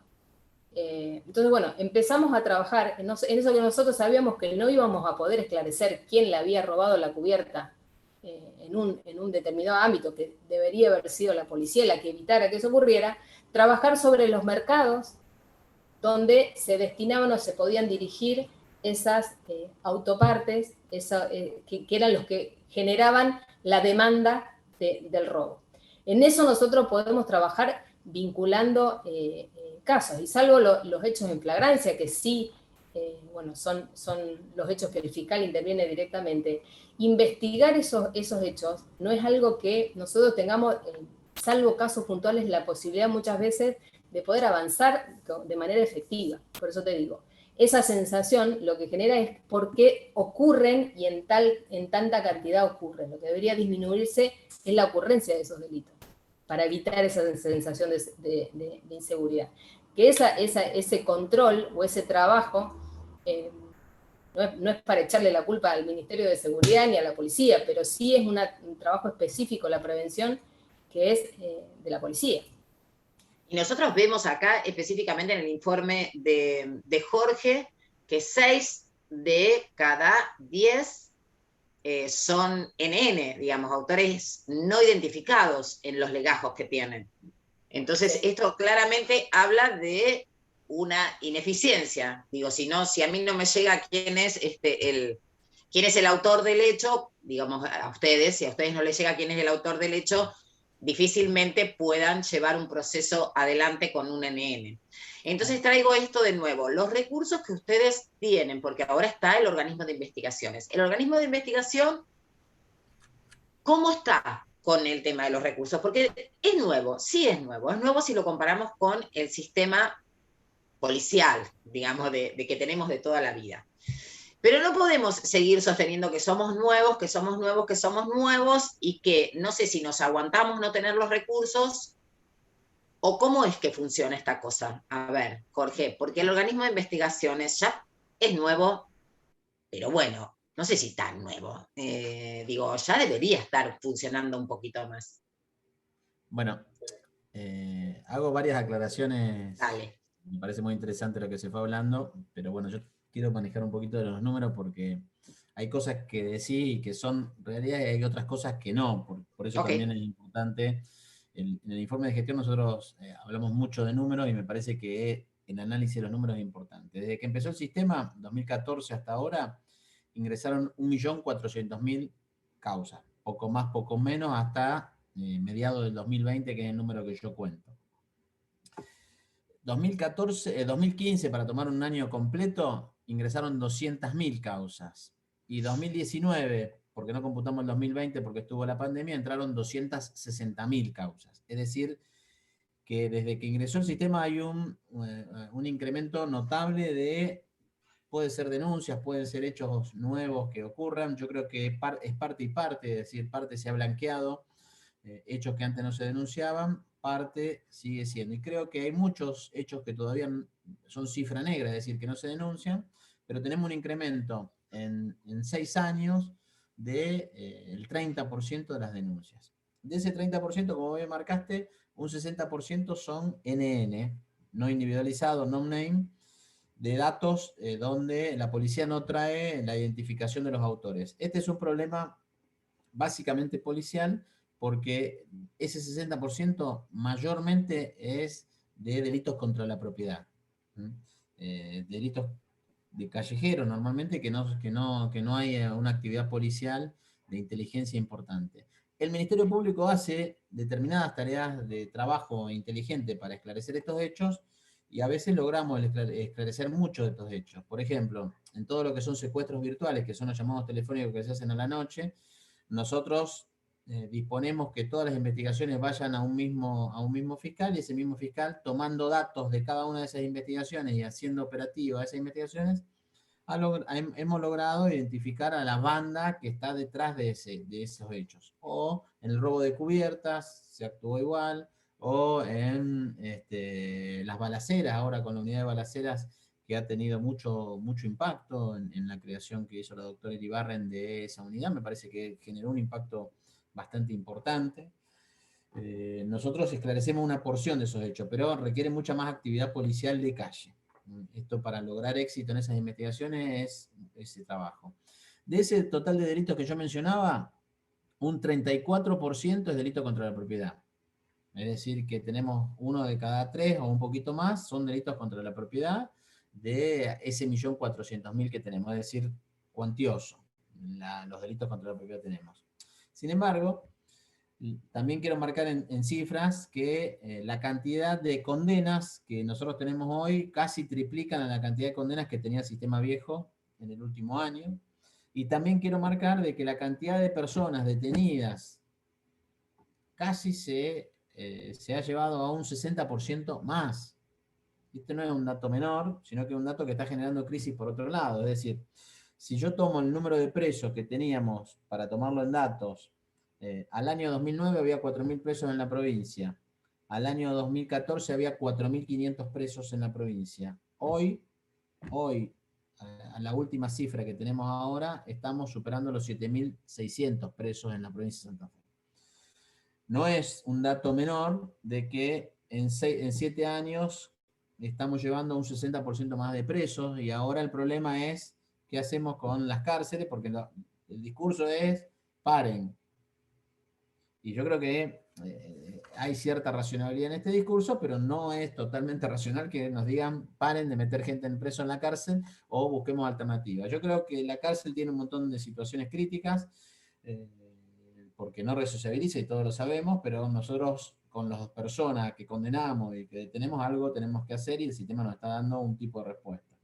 Speaker 4: Entonces, bueno, empezamos a trabajar en eso que nosotros sabíamos que no íbamos a poder esclarecer quién le había robado la cubierta en un determinado ámbito, que debería haber sido la policía la que evitara que eso ocurriera, trabajar sobre los mercados donde se destinaban o se podían dirigir esas autopartes que eran los que generaban la demanda del robo. En eso nosotros podemos trabajar vinculando casos, y salvo los hechos en flagrancia, que sí, bueno, son los hechos que el fiscal interviene directamente. Investigar esos hechos no es algo que nosotros tengamos, salvo casos puntuales, la posibilidad muchas veces de poder avanzar de manera efectiva. Por eso te digo, esa sensación lo que genera es por qué ocurren y en tanta cantidad ocurren. Lo que debería disminuirse es la ocurrencia de esos delitos, para evitar esa sensación de inseguridad. Que ese control o ese trabajo no es para echarle la culpa al Ministerio de Seguridad ni a la policía, pero sí es un trabajo específico, la prevención, que es de la policía.
Speaker 1: Y nosotros vemos acá específicamente en el informe de Jorge que 6 de cada 10 son NN, digamos, autores no identificados en los legajos que tienen. Entonces, esto claramente habla de una ineficiencia. Digo, si a mí no me llega quién es el autor del hecho, digamos, a ustedes, si a ustedes no les llega quién es el autor del hecho, difícilmente puedan llevar un proceso adelante con un NN. Entonces traigo esto de nuevo, los recursos que ustedes tienen, porque ahora está el organismo de investigaciones. El organismo de investigación, ¿cómo está con el tema de los recursos? Porque es nuevo, sí es nuevo si lo comparamos con el sistema policial, digamos, de que tenemos de toda la vida. Pero no podemos seguir sosteniendo que somos nuevos y que no sé si nos aguantamos no tener los recursos o cómo es que funciona esta cosa. A ver, Jorge, porque el organismo de investigaciones ya es nuevo, pero bueno, no sé si tan nuevo. Ya debería estar funcionando un poquito más.
Speaker 2: Bueno, hago varias aclaraciones.
Speaker 1: Dale.
Speaker 2: Me parece muy interesante lo que se fue hablando, pero bueno, yo quiero manejar un poquito de los números porque hay cosas que decís y que son realidad y hay otras cosas que no. Por eso también es importante. En el informe de gestión nosotros hablamos mucho de números y me parece que el análisis de los números es importante. Desde que empezó el sistema, 2014 hasta ahora, ingresaron 1.400.000 causas. Poco más, poco menos, hasta mediados del 2020, que es el número que yo cuento. 2015, para tomar un año completo, ingresaron 200.000 causas. Y 2019, porque no computamos el 2020 porque estuvo la pandemia, entraron 260.000 causas. Es decir, que desde que ingresó el sistema hay un incremento notable de, puede ser denuncias, pueden ser hechos nuevos que ocurran. Yo creo que es parte y parte, es decir, parte se ha blanqueado, hechos que antes no se denunciaban, parte sigue siendo. Y creo que hay muchos hechos que todavía son cifra negra, es decir, que no se denuncian, pero tenemos un incremento en 6 años del 30% de las denuncias. De ese 30%, como bien marcaste, un 60% son NN, no individualizado, no name, de datos donde la policía no trae la identificación de los autores. Este es un problema básicamente policial, porque ese 60% mayormente es de delitos contra la propiedad. Delitos de callejero normalmente que no hay una actividad policial de inteligencia importante. El Ministerio Público hace determinadas tareas de trabajo inteligente para esclarecer estos hechos y a veces logramos esclarecer muchos de estos hechos. Por ejemplo, en todo lo que son secuestros virtuales, que son los llamados telefónicos que se hacen a la noche, nosotros disponemos que todas las investigaciones vayan a un mismo fiscal, y ese mismo fiscal, tomando datos de cada una de esas investigaciones y haciendo operativas esas investigaciones, hemos logrado identificar a la banda que está detrás de esos hechos. O en el robo de cubiertas se actuó igual, o en las balaceras, ahora con la unidad de balaceras, que ha tenido mucho impacto en la creación que hizo la doctora Iribarren de esa unidad. Me parece que generó un impacto bastante importante. Nosotros esclarecemos una porción de esos hechos, pero requiere mucha más actividad policial de calle. Esto, para lograr éxito en esas investigaciones, es ese trabajo. De ese total de delitos que yo mencionaba, un 34% es delito contra la propiedad. Es decir, que tenemos 1 de cada 3 o un poquito más son delitos contra la propiedad de ese 1.400.000 que tenemos, es decir, cuantioso los delitos contra la propiedad tenemos. Sin embargo, también quiero marcar en cifras que la cantidad de condenas que nosotros tenemos hoy casi triplican a la cantidad de condenas que tenía el sistema viejo en el último año. Y también quiero marcar de que la cantidad de personas detenidas casi se ha llevado a un 60% más. Este no es un dato menor, sino que es un dato que está generando crisis por otro lado. Es decir, si yo tomo el número de presos que teníamos, para tomarlo en datos, al año 2009 había 4.000 presos en la provincia, al año 2014 había 4.500 presos en la provincia. Hoy, a la última cifra que tenemos ahora, estamos superando los 7.600 presos en la provincia de Santa Fe. No es un dato menor de que en 7 años estamos llevando un 60% más de presos, y ahora el problema es qué hacemos con las cárceles, porque el discurso es paren. Y yo creo que hay cierta racionalidad en este discurso, pero no es totalmente racional que nos digan paren de meter gente en preso en la cárcel o busquemos alternativas. Yo creo que la cárcel tiene un montón de situaciones críticas, porque no resociabiliza, y todos lo sabemos, pero nosotros, con las personas que condenamos y que detenemos, algo tenemos que hacer, y el sistema nos está dando un tipo de respuesta.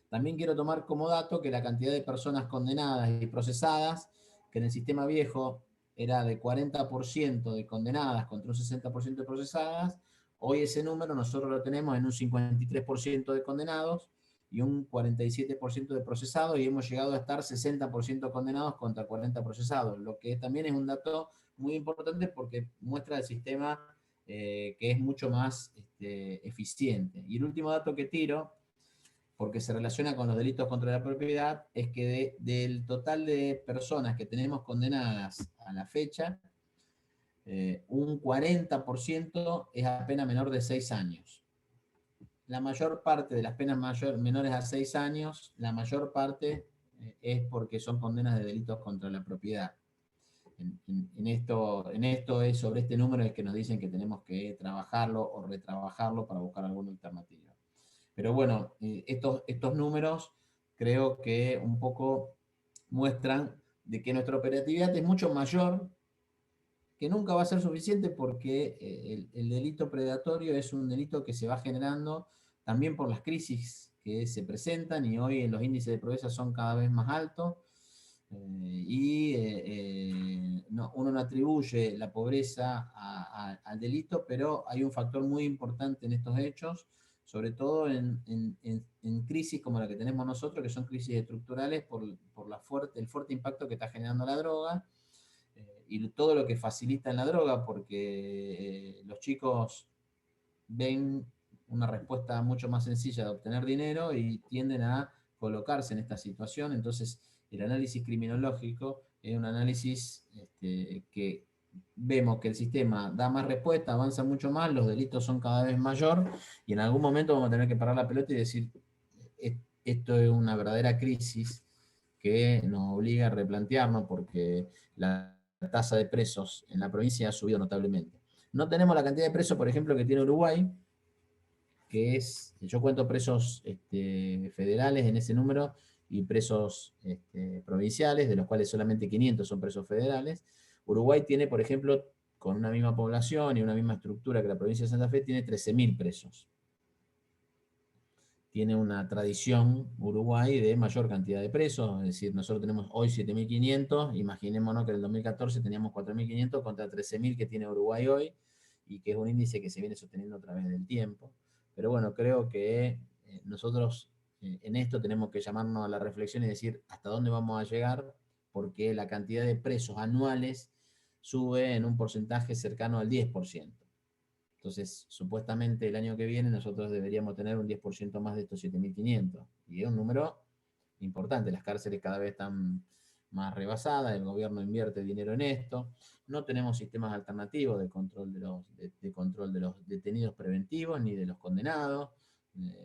Speaker 2: También quiero tomar como dato que la cantidad de personas condenadas y procesadas, que en el sistema viejo era de 40% de condenadas contra un 60% de procesadas, hoy ese número nosotros lo tenemos en un 53% de condenados y un 47% de procesados, y hemos llegado a estar 60% condenados contra 40 procesados, lo que también es un dato muy importante porque muestra el sistema que es mucho más eficiente. Y el último dato que tiro, porque se relaciona con los delitos contra la propiedad, es que del total de personas que tenemos condenadas a la fecha, un 40% es a pena menor de 6 años. La mayor parte de las penas menores a 6 años, la mayor parte es porque son condenas de delitos contra la propiedad. En esto es sobre este número es que nos dicen que tenemos que trabajarlo o retrabajarlo para buscar alguna alternativa. Pero bueno, estos números creo que un poco muestran de que nuestra operatividad es mucho mayor, que nunca va a ser suficiente, porque el delito predatorio es un delito que se va generando también por las crisis que se presentan, y hoy los índices de pobreza son cada vez más altos, uno no atribuye la pobreza al delito, pero hay un factor muy importante en estos hechos, sobre todo en crisis como la que tenemos nosotros, que son crisis estructurales por el fuerte impacto que está generando la droga, y todo lo que facilita en la droga, porque los chicos ven una respuesta mucho más sencilla de obtener dinero y tienden a colocarse en esta situación. Entonces, el análisis criminológico es un análisis que vemos que el sistema da más respuesta, avanza mucho más, los delitos son cada vez mayor, y en algún momento vamos a tener que parar la pelota y decir, esto es una verdadera crisis que nos obliga a replantearnos, porque la tasa de presos en la provincia ha subido notablemente. No tenemos la cantidad de presos, por ejemplo, que tiene Uruguay, que es, yo cuento presos federales en ese número y presos provinciales, de los cuales solamente 500 son presos federales. Uruguay tiene, por ejemplo, con una misma población y una misma estructura que la provincia de Santa Fe, tiene 13.000 presos. tiene una tradición, Uruguay, de mayor cantidad de presos, es decir, nosotros tenemos hoy 7.500, imaginémonos que en el 2014 teníamos 4.500 contra 13.000 que tiene Uruguay hoy, y que es un índice que se viene sosteniendo a través del tiempo. Pero bueno, creo que nosotros en esto tenemos que llamarnos a la reflexión y decir hasta dónde vamos a llegar, porque la cantidad de presos anuales sube en un porcentaje cercano al 10%. Entonces, supuestamente el año que viene nosotros deberíamos tener un 10% más de estos 7.500. Y es un número importante. Las cárceles cada vez están más rebasadas, el gobierno invierte dinero en esto. No tenemos sistemas alternativos de control de los detenidos preventivos ni de los condenados.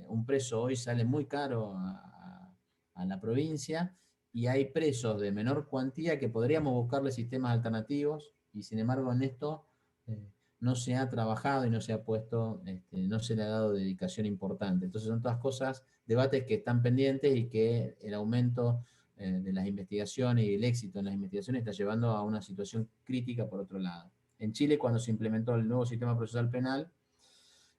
Speaker 2: Un preso hoy sale muy caro a la provincia, y hay presos de menor cuantía que podríamos buscarle sistemas alternativos, y sin embargo en esto no se ha trabajado y no se ha puesto, no se le ha dado dedicación importante. Entonces son todas cosas, debates que están pendientes, y que el aumento de las investigaciones y el éxito en las investigaciones está llevando a una situación crítica por otro lado. En Chile, cuando se implementó el nuevo sistema procesal penal,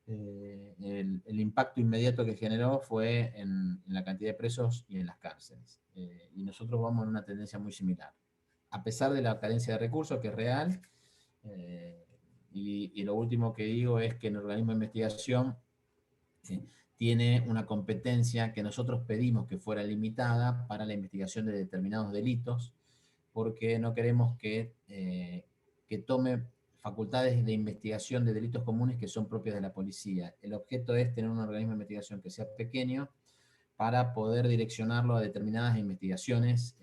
Speaker 2: el impacto inmediato que generó fue en la cantidad de presos y en las cárceles. Y nosotros vamos en una tendencia muy similar. A pesar de la carencia de recursos, que es real, y lo último que digo es que el organismo de investigación tiene una competencia que nosotros pedimos que fuera limitada para la investigación de determinados delitos, porque no queremos que tome facultades de investigación de delitos comunes que son propias de la policía. El objeto es tener un organismo de investigación que sea pequeño para poder direccionarlo a determinadas investigaciones,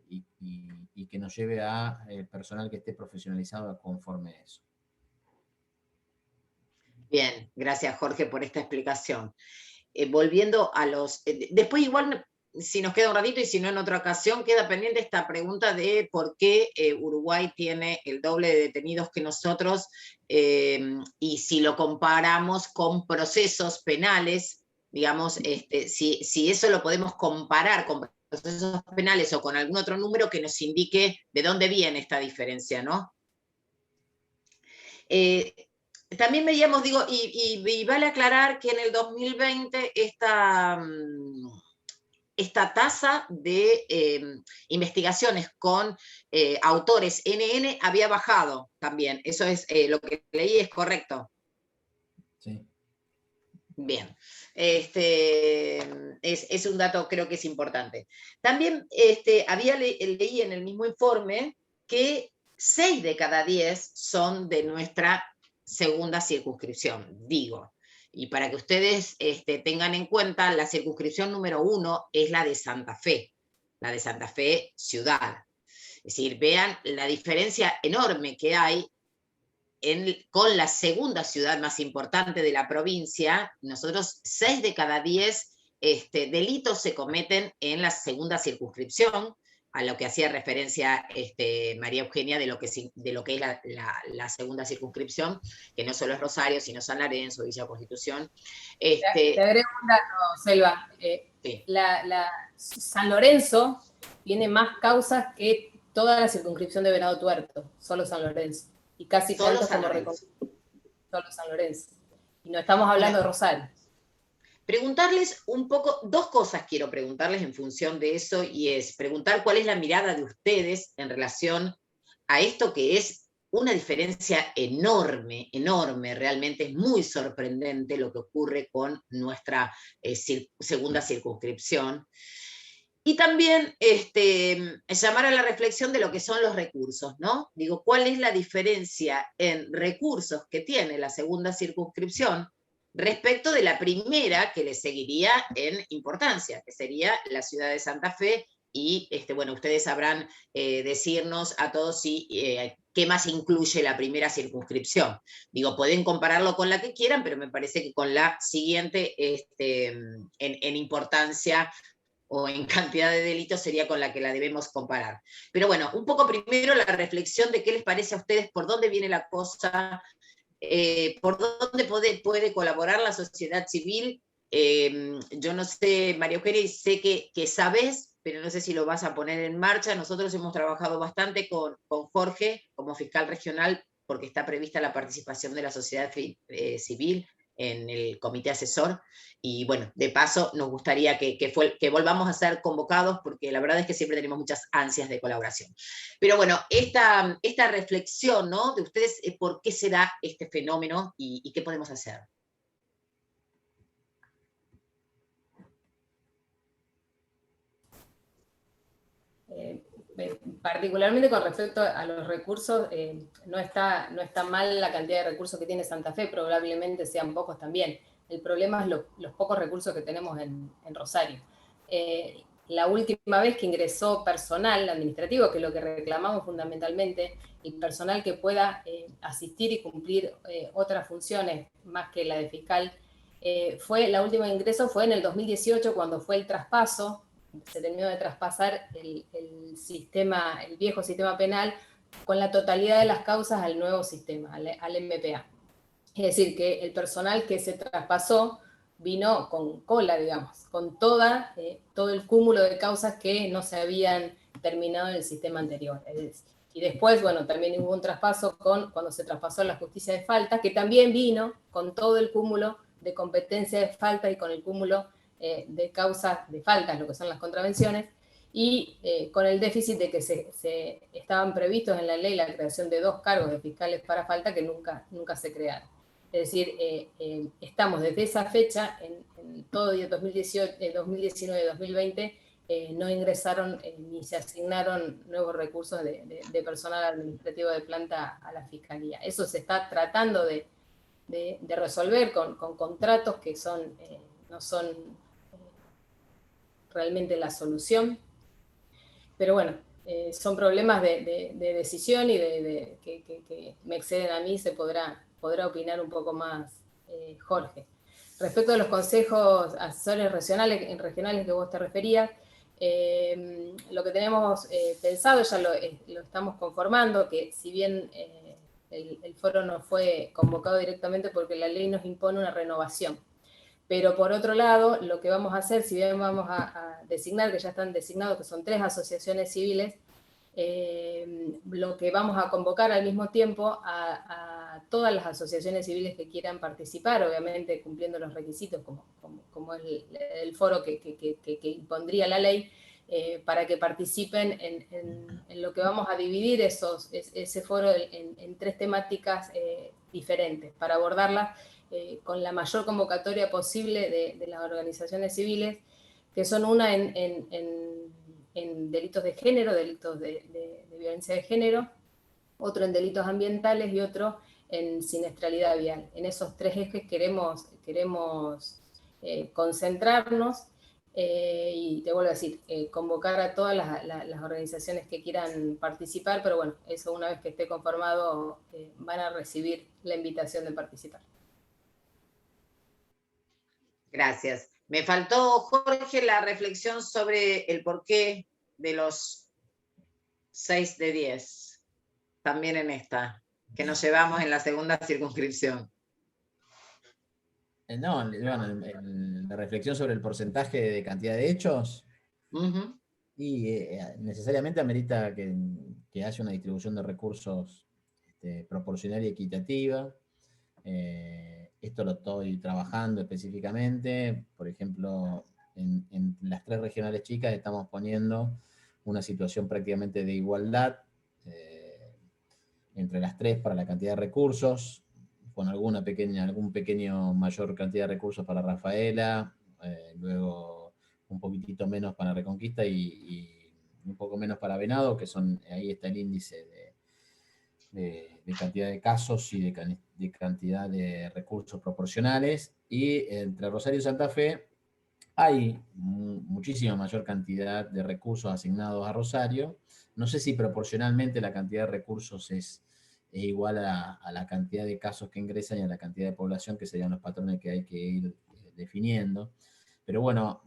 Speaker 2: y que nos lleve a personal que esté profesionalizado conforme a eso.
Speaker 1: Bien, gracias Jorge por esta explicación. Volviendo a los... después igual, si nos queda un ratito y si no en otra ocasión, queda pendiente esta pregunta de por qué Uruguay tiene el doble de detenidos que nosotros, y si lo comparamos con procesos penales, digamos, si eso lo podemos comparar con procesos penales o con algún otro número que nos indique de dónde viene esta diferencia, ¿no? También veíamos, digo, y vale aclarar que en el 2020 esta tasa de investigaciones con autores NN había bajado también. Eso es lo que leí, ¿es correcto?
Speaker 2: Sí.
Speaker 1: Bien. Es un dato, creo que es importante. También leí en el mismo informe que 6 de cada 10 son de nuestra segunda circunscripción, digo. Y para que ustedes tengan en cuenta, la circunscripción número 1 es la de Santa Fe ciudad. Es decir, vean la diferencia enorme que hay con la segunda ciudad más importante de la provincia. Nosotros 6 de cada 10 delitos se cometen en la segunda circunscripción, a lo que hacía referencia María Eugenia de lo que es la segunda circunscripción, que no solo es Rosario, sino San Lorenzo, Villa Constitución.
Speaker 4: Te agrego un dato, Selva.
Speaker 1: Sí.
Speaker 4: San Lorenzo tiene más causas que toda la circunscripción de Venado Tuerto, solo San Lorenzo. Y casi tanto como solo San Lorenzo. Y no estamos hablando de Rosario.
Speaker 1: Preguntarles un poco, 2 cosas quiero preguntarles en función de eso, y es preguntar cuál es la mirada de ustedes en relación a esto, que es una diferencia enorme, enorme, realmente es muy sorprendente lo que ocurre con nuestra segunda circunscripción. Y también llamar a la reflexión de lo que son los recursos, ¿no? Digo, ¿cuál es la diferencia en recursos que tiene la segunda circunscripción respecto de la primera, que le seguiría en importancia, que sería la ciudad de Santa Fe? Y bueno, ustedes sabrán decirnos a todos qué más incluye la primera circunscripción. Digo, pueden compararlo con la que quieran, pero me parece que con la siguiente en importancia o en cantidad de delitos sería con la que la debemos comparar. Pero bueno, un poco primero la reflexión de qué les parece a ustedes, por dónde viene la cosa, por dónde puede colaborar la sociedad civil. Yo no sé, María Eugenia, sé que sabes, pero no sé si lo vas a poner en marcha. Nosotros hemos trabajado bastante con Jorge como fiscal regional, porque está prevista la participación de la sociedad civil en el comité asesor, y bueno, de paso nos gustaría que volvamos a ser convocados, porque la verdad es que siempre tenemos muchas ansias de colaboración. Pero bueno, esta reflexión, ¿no?, de ustedes, por qué se da este fenómeno y qué podemos hacer.
Speaker 4: Particularmente con respecto a los recursos, no está mal la cantidad de recursos que tiene Santa Fe, probablemente sean pocos también. El problema es los pocos recursos que tenemos en Rosario. La última vez que ingresó personal administrativo, que es lo que reclamamos fundamentalmente, y personal que pueda asistir y cumplir otras funciones más que la de fiscal, la última ingreso fue en el 2018, cuando fue el traspaso. Se terminó de traspasar el viejo sistema penal con la totalidad de las causas al nuevo sistema, al MPA. Es decir, que el personal que se traspasó vino con cola, digamos, con todo el cúmulo de causas que no se habían terminado en el sistema anterior. Y después, bueno, también hubo un traspaso cuando se traspasó la justicia de falta, que también vino con todo el cúmulo de competencia de falta y con el cúmulo de causas de faltas, lo que son las contravenciones, y con el déficit de que se estaban previstos en la ley la creación de 2 cargos de fiscales para falta que nunca se crearon. Es decir, estamos desde esa fecha, en todo el 2018, 2019 y 2020, no ingresaron ni se asignaron nuevos recursos de personal administrativo de planta a la Fiscalía. Eso se está tratando de resolver con contratos que no son realmente la solución. Pero bueno, son problemas de decisión y que me exceden a mí, se podrá opinar un poco más Jorge. Respecto a los consejos asesores regionales que vos te referías, lo que tenemos pensado, ya lo estamos conformando, que si bien el foro no fue convocado directamente porque la ley nos impone una renovación, pero por otro lado, lo que vamos a hacer, si bien vamos a designar, que ya están designados, que son 3 asociaciones civiles, lo que vamos a convocar al mismo tiempo a todas las asociaciones civiles que quieran participar, obviamente cumpliendo los requisitos como el foro que impondría la ley, para que participen en lo que vamos a dividir ese foro en 3 temáticas diferentes, para abordarlas con la mayor convocatoria posible de las organizaciones civiles, que son una en delitos de género, delitos de violencia de género, otro en delitos ambientales y otro en siniestralidad vial. En esos 3 ejes queremos concentrarnos y te vuelvo a decir, convocar a todas las organizaciones que quieran participar, pero bueno, eso una vez que esté conformado van a recibir la invitación de participar.
Speaker 1: Gracias. Me faltó, Jorge, la reflexión sobre el porqué de los 6 de 10, también en esta, que nos llevamos en la segunda circunscripción.
Speaker 2: No, bueno, la reflexión sobre el porcentaje de cantidad de hechos, y necesariamente amerita que haya una distribución de recursos proporcional y equitativa. Esto lo estoy trabajando específicamente. Por ejemplo, en las 3 regionales chicas estamos poniendo una situación prácticamente de igualdad entre las 3 para la cantidad de recursos, con algún pequeño mayor cantidad de recursos para Rafaela, luego un poquitito menos para Reconquista y un poco menos para Venado, que ahí está el índice de cantidad de casos y de cantidad de recursos proporcionales. Y entre Rosario y Santa Fe hay muchísima mayor cantidad de recursos asignados a Rosario. No sé si proporcionalmente la cantidad de recursos es igual a la cantidad de casos que ingresan y a la cantidad de población, que serían los patrones que hay que ir definiendo. Pero bueno,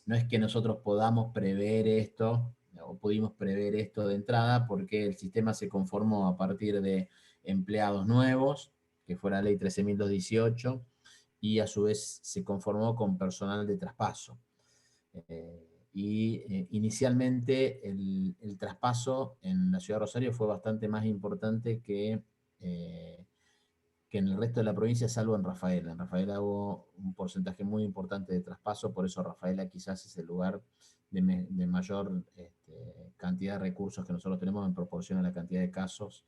Speaker 2: no es que nosotros podamos prever esto, o pudimos prever esto de entrada, porque el sistema se conformó a partir de empleados nuevos, que fue la ley 13.218, y a su vez se conformó con personal de traspaso. Inicialmente el traspaso en la ciudad de Rosario fue bastante más importante que que en el resto de la provincia, salvo en Rafaela. En Rafaela hubo un porcentaje muy importante de traspaso, por eso Rafaela quizás es el lugar de mayor cantidad de recursos que nosotros tenemos en proporción a la cantidad de casos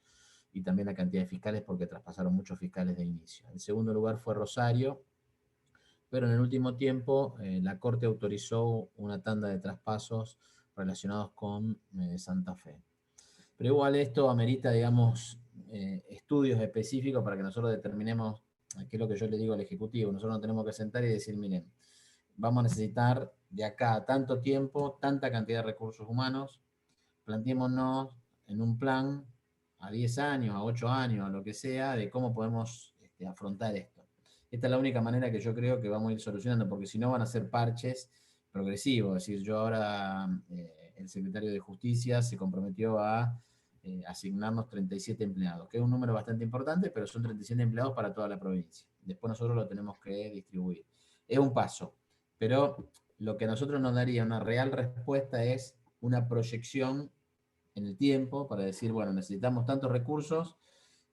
Speaker 2: y también la cantidad de fiscales, porque traspasaron muchos fiscales de inicio. El segundo lugar fue Rosario, pero en el último tiempo la Corte autorizó una tanda de traspasos relacionados con Santa Fe. Pero igual esto amerita, digamos, estudios específicos para que nosotros determinemos qué es lo que yo le digo al Ejecutivo. Nosotros nos tenemos que sentar y decir, miren, vamos a necesitar de acá a tanto tiempo, tanta cantidad de recursos humanos, planteémonos en un plan a 10 años, a 8 años, a lo que sea, de cómo podemos afrontar esto. Esta es la única manera que yo creo que vamos a ir solucionando, porque si no van a ser parches progresivos. Es decir, yo ahora, el secretario de Justicia se comprometió a asignarnos 37 empleados, que es un número bastante importante, pero son 37 empleados para toda la provincia. Después nosotros lo tenemos que distribuir. Es un paso, pero lo que a nosotros nos daría una real respuesta es una proyección en el tiempo para decir, bueno, necesitamos tantos recursos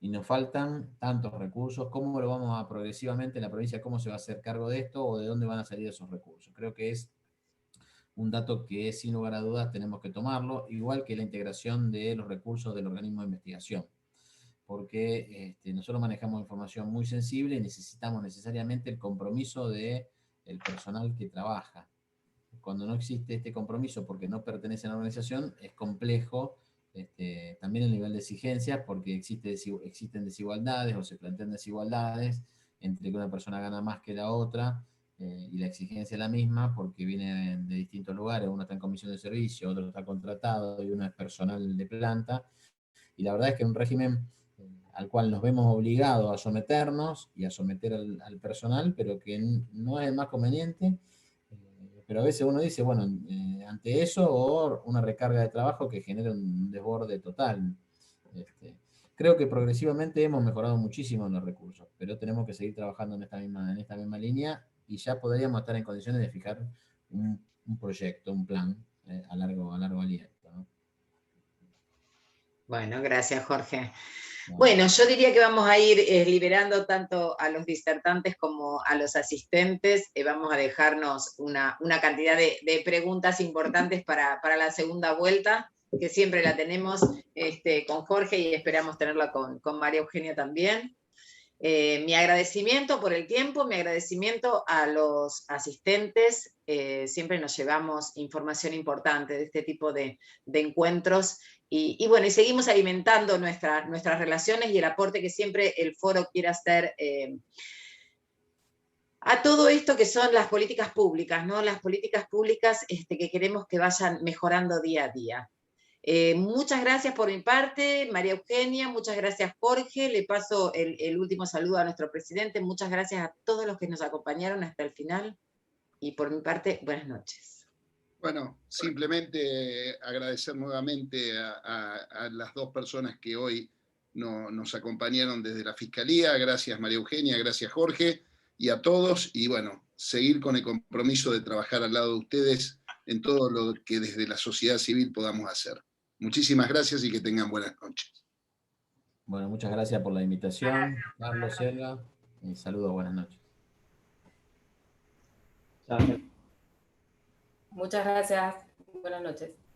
Speaker 2: y nos faltan tantos recursos, ¿cómo lo vamos a progresivamente en la provincia, cómo se va a hacer cargo de esto o de dónde van a salir esos recursos? Creo que es un dato que sin lugar a dudas tenemos que tomarlo, igual que la integración de los recursos del organismo de investigación, porque nosotros manejamos información muy sensible y necesitamos necesariamente el compromiso del personal que trabaja. Cuando no existe este compromiso porque no pertenece a la organización, es complejo también el nivel de exigencia, porque existen desigualdades o se plantean desigualdades entre que una persona gana más que la otra, y la exigencia es la misma porque viene de distintos lugares. Uno está en comisión de servicio, otro está contratado y uno es personal de planta. Y la verdad es que es un régimen al cual nos vemos obligados a someternos y a someter al personal, pero que no es el más conveniente. Pero a veces uno dice, bueno, ante eso o una recarga de trabajo que genera un desborde total. Creo que progresivamente hemos mejorado muchísimo en los recursos, pero tenemos que seguir trabajando en esta misma línea y ya podríamos estar en condiciones de fijar un proyecto, un plan a largo aliento, ¿no?
Speaker 1: Bueno, gracias, Jorge.
Speaker 2: No.
Speaker 1: Bueno, yo diría que vamos a ir liberando tanto a los disertantes como a los asistentes. Vamos a dejarnos una cantidad de preguntas importantes para la segunda vuelta, que siempre la tenemos con Jorge y esperamos tenerla con María Eugenia también. Mi agradecimiento por el tiempo, mi agradecimiento a los asistentes. Siempre nos llevamos información importante de este tipo de encuentros. Y bueno, y seguimos alimentando nuestras relaciones y el aporte que siempre el foro quiere hacer a todo esto que son las políticas públicas, ¿no? Las políticas públicas que queremos que vayan mejorando día a día. Muchas gracias por mi parte, María Eugenia, muchas gracias, Jorge. Le paso el último saludo a nuestro presidente. Muchas gracias a todos los que nos acompañaron hasta el final. Y por mi parte, buenas noches.
Speaker 3: Bueno, simplemente agradecer nuevamente a las dos personas que hoy nos acompañaron desde la Fiscalía. Gracias, María Eugenia, gracias, Jorge, y a todos. Y bueno, seguir con el compromiso de trabajar al lado de ustedes en todo lo que desde la sociedad civil podamos hacer. Muchísimas gracias y que tengan buenas noches.
Speaker 2: Bueno, muchas gracias por la invitación, Carlos, Selga, y saludos, buenas noches.
Speaker 4: Muchas gracias, buenas noches.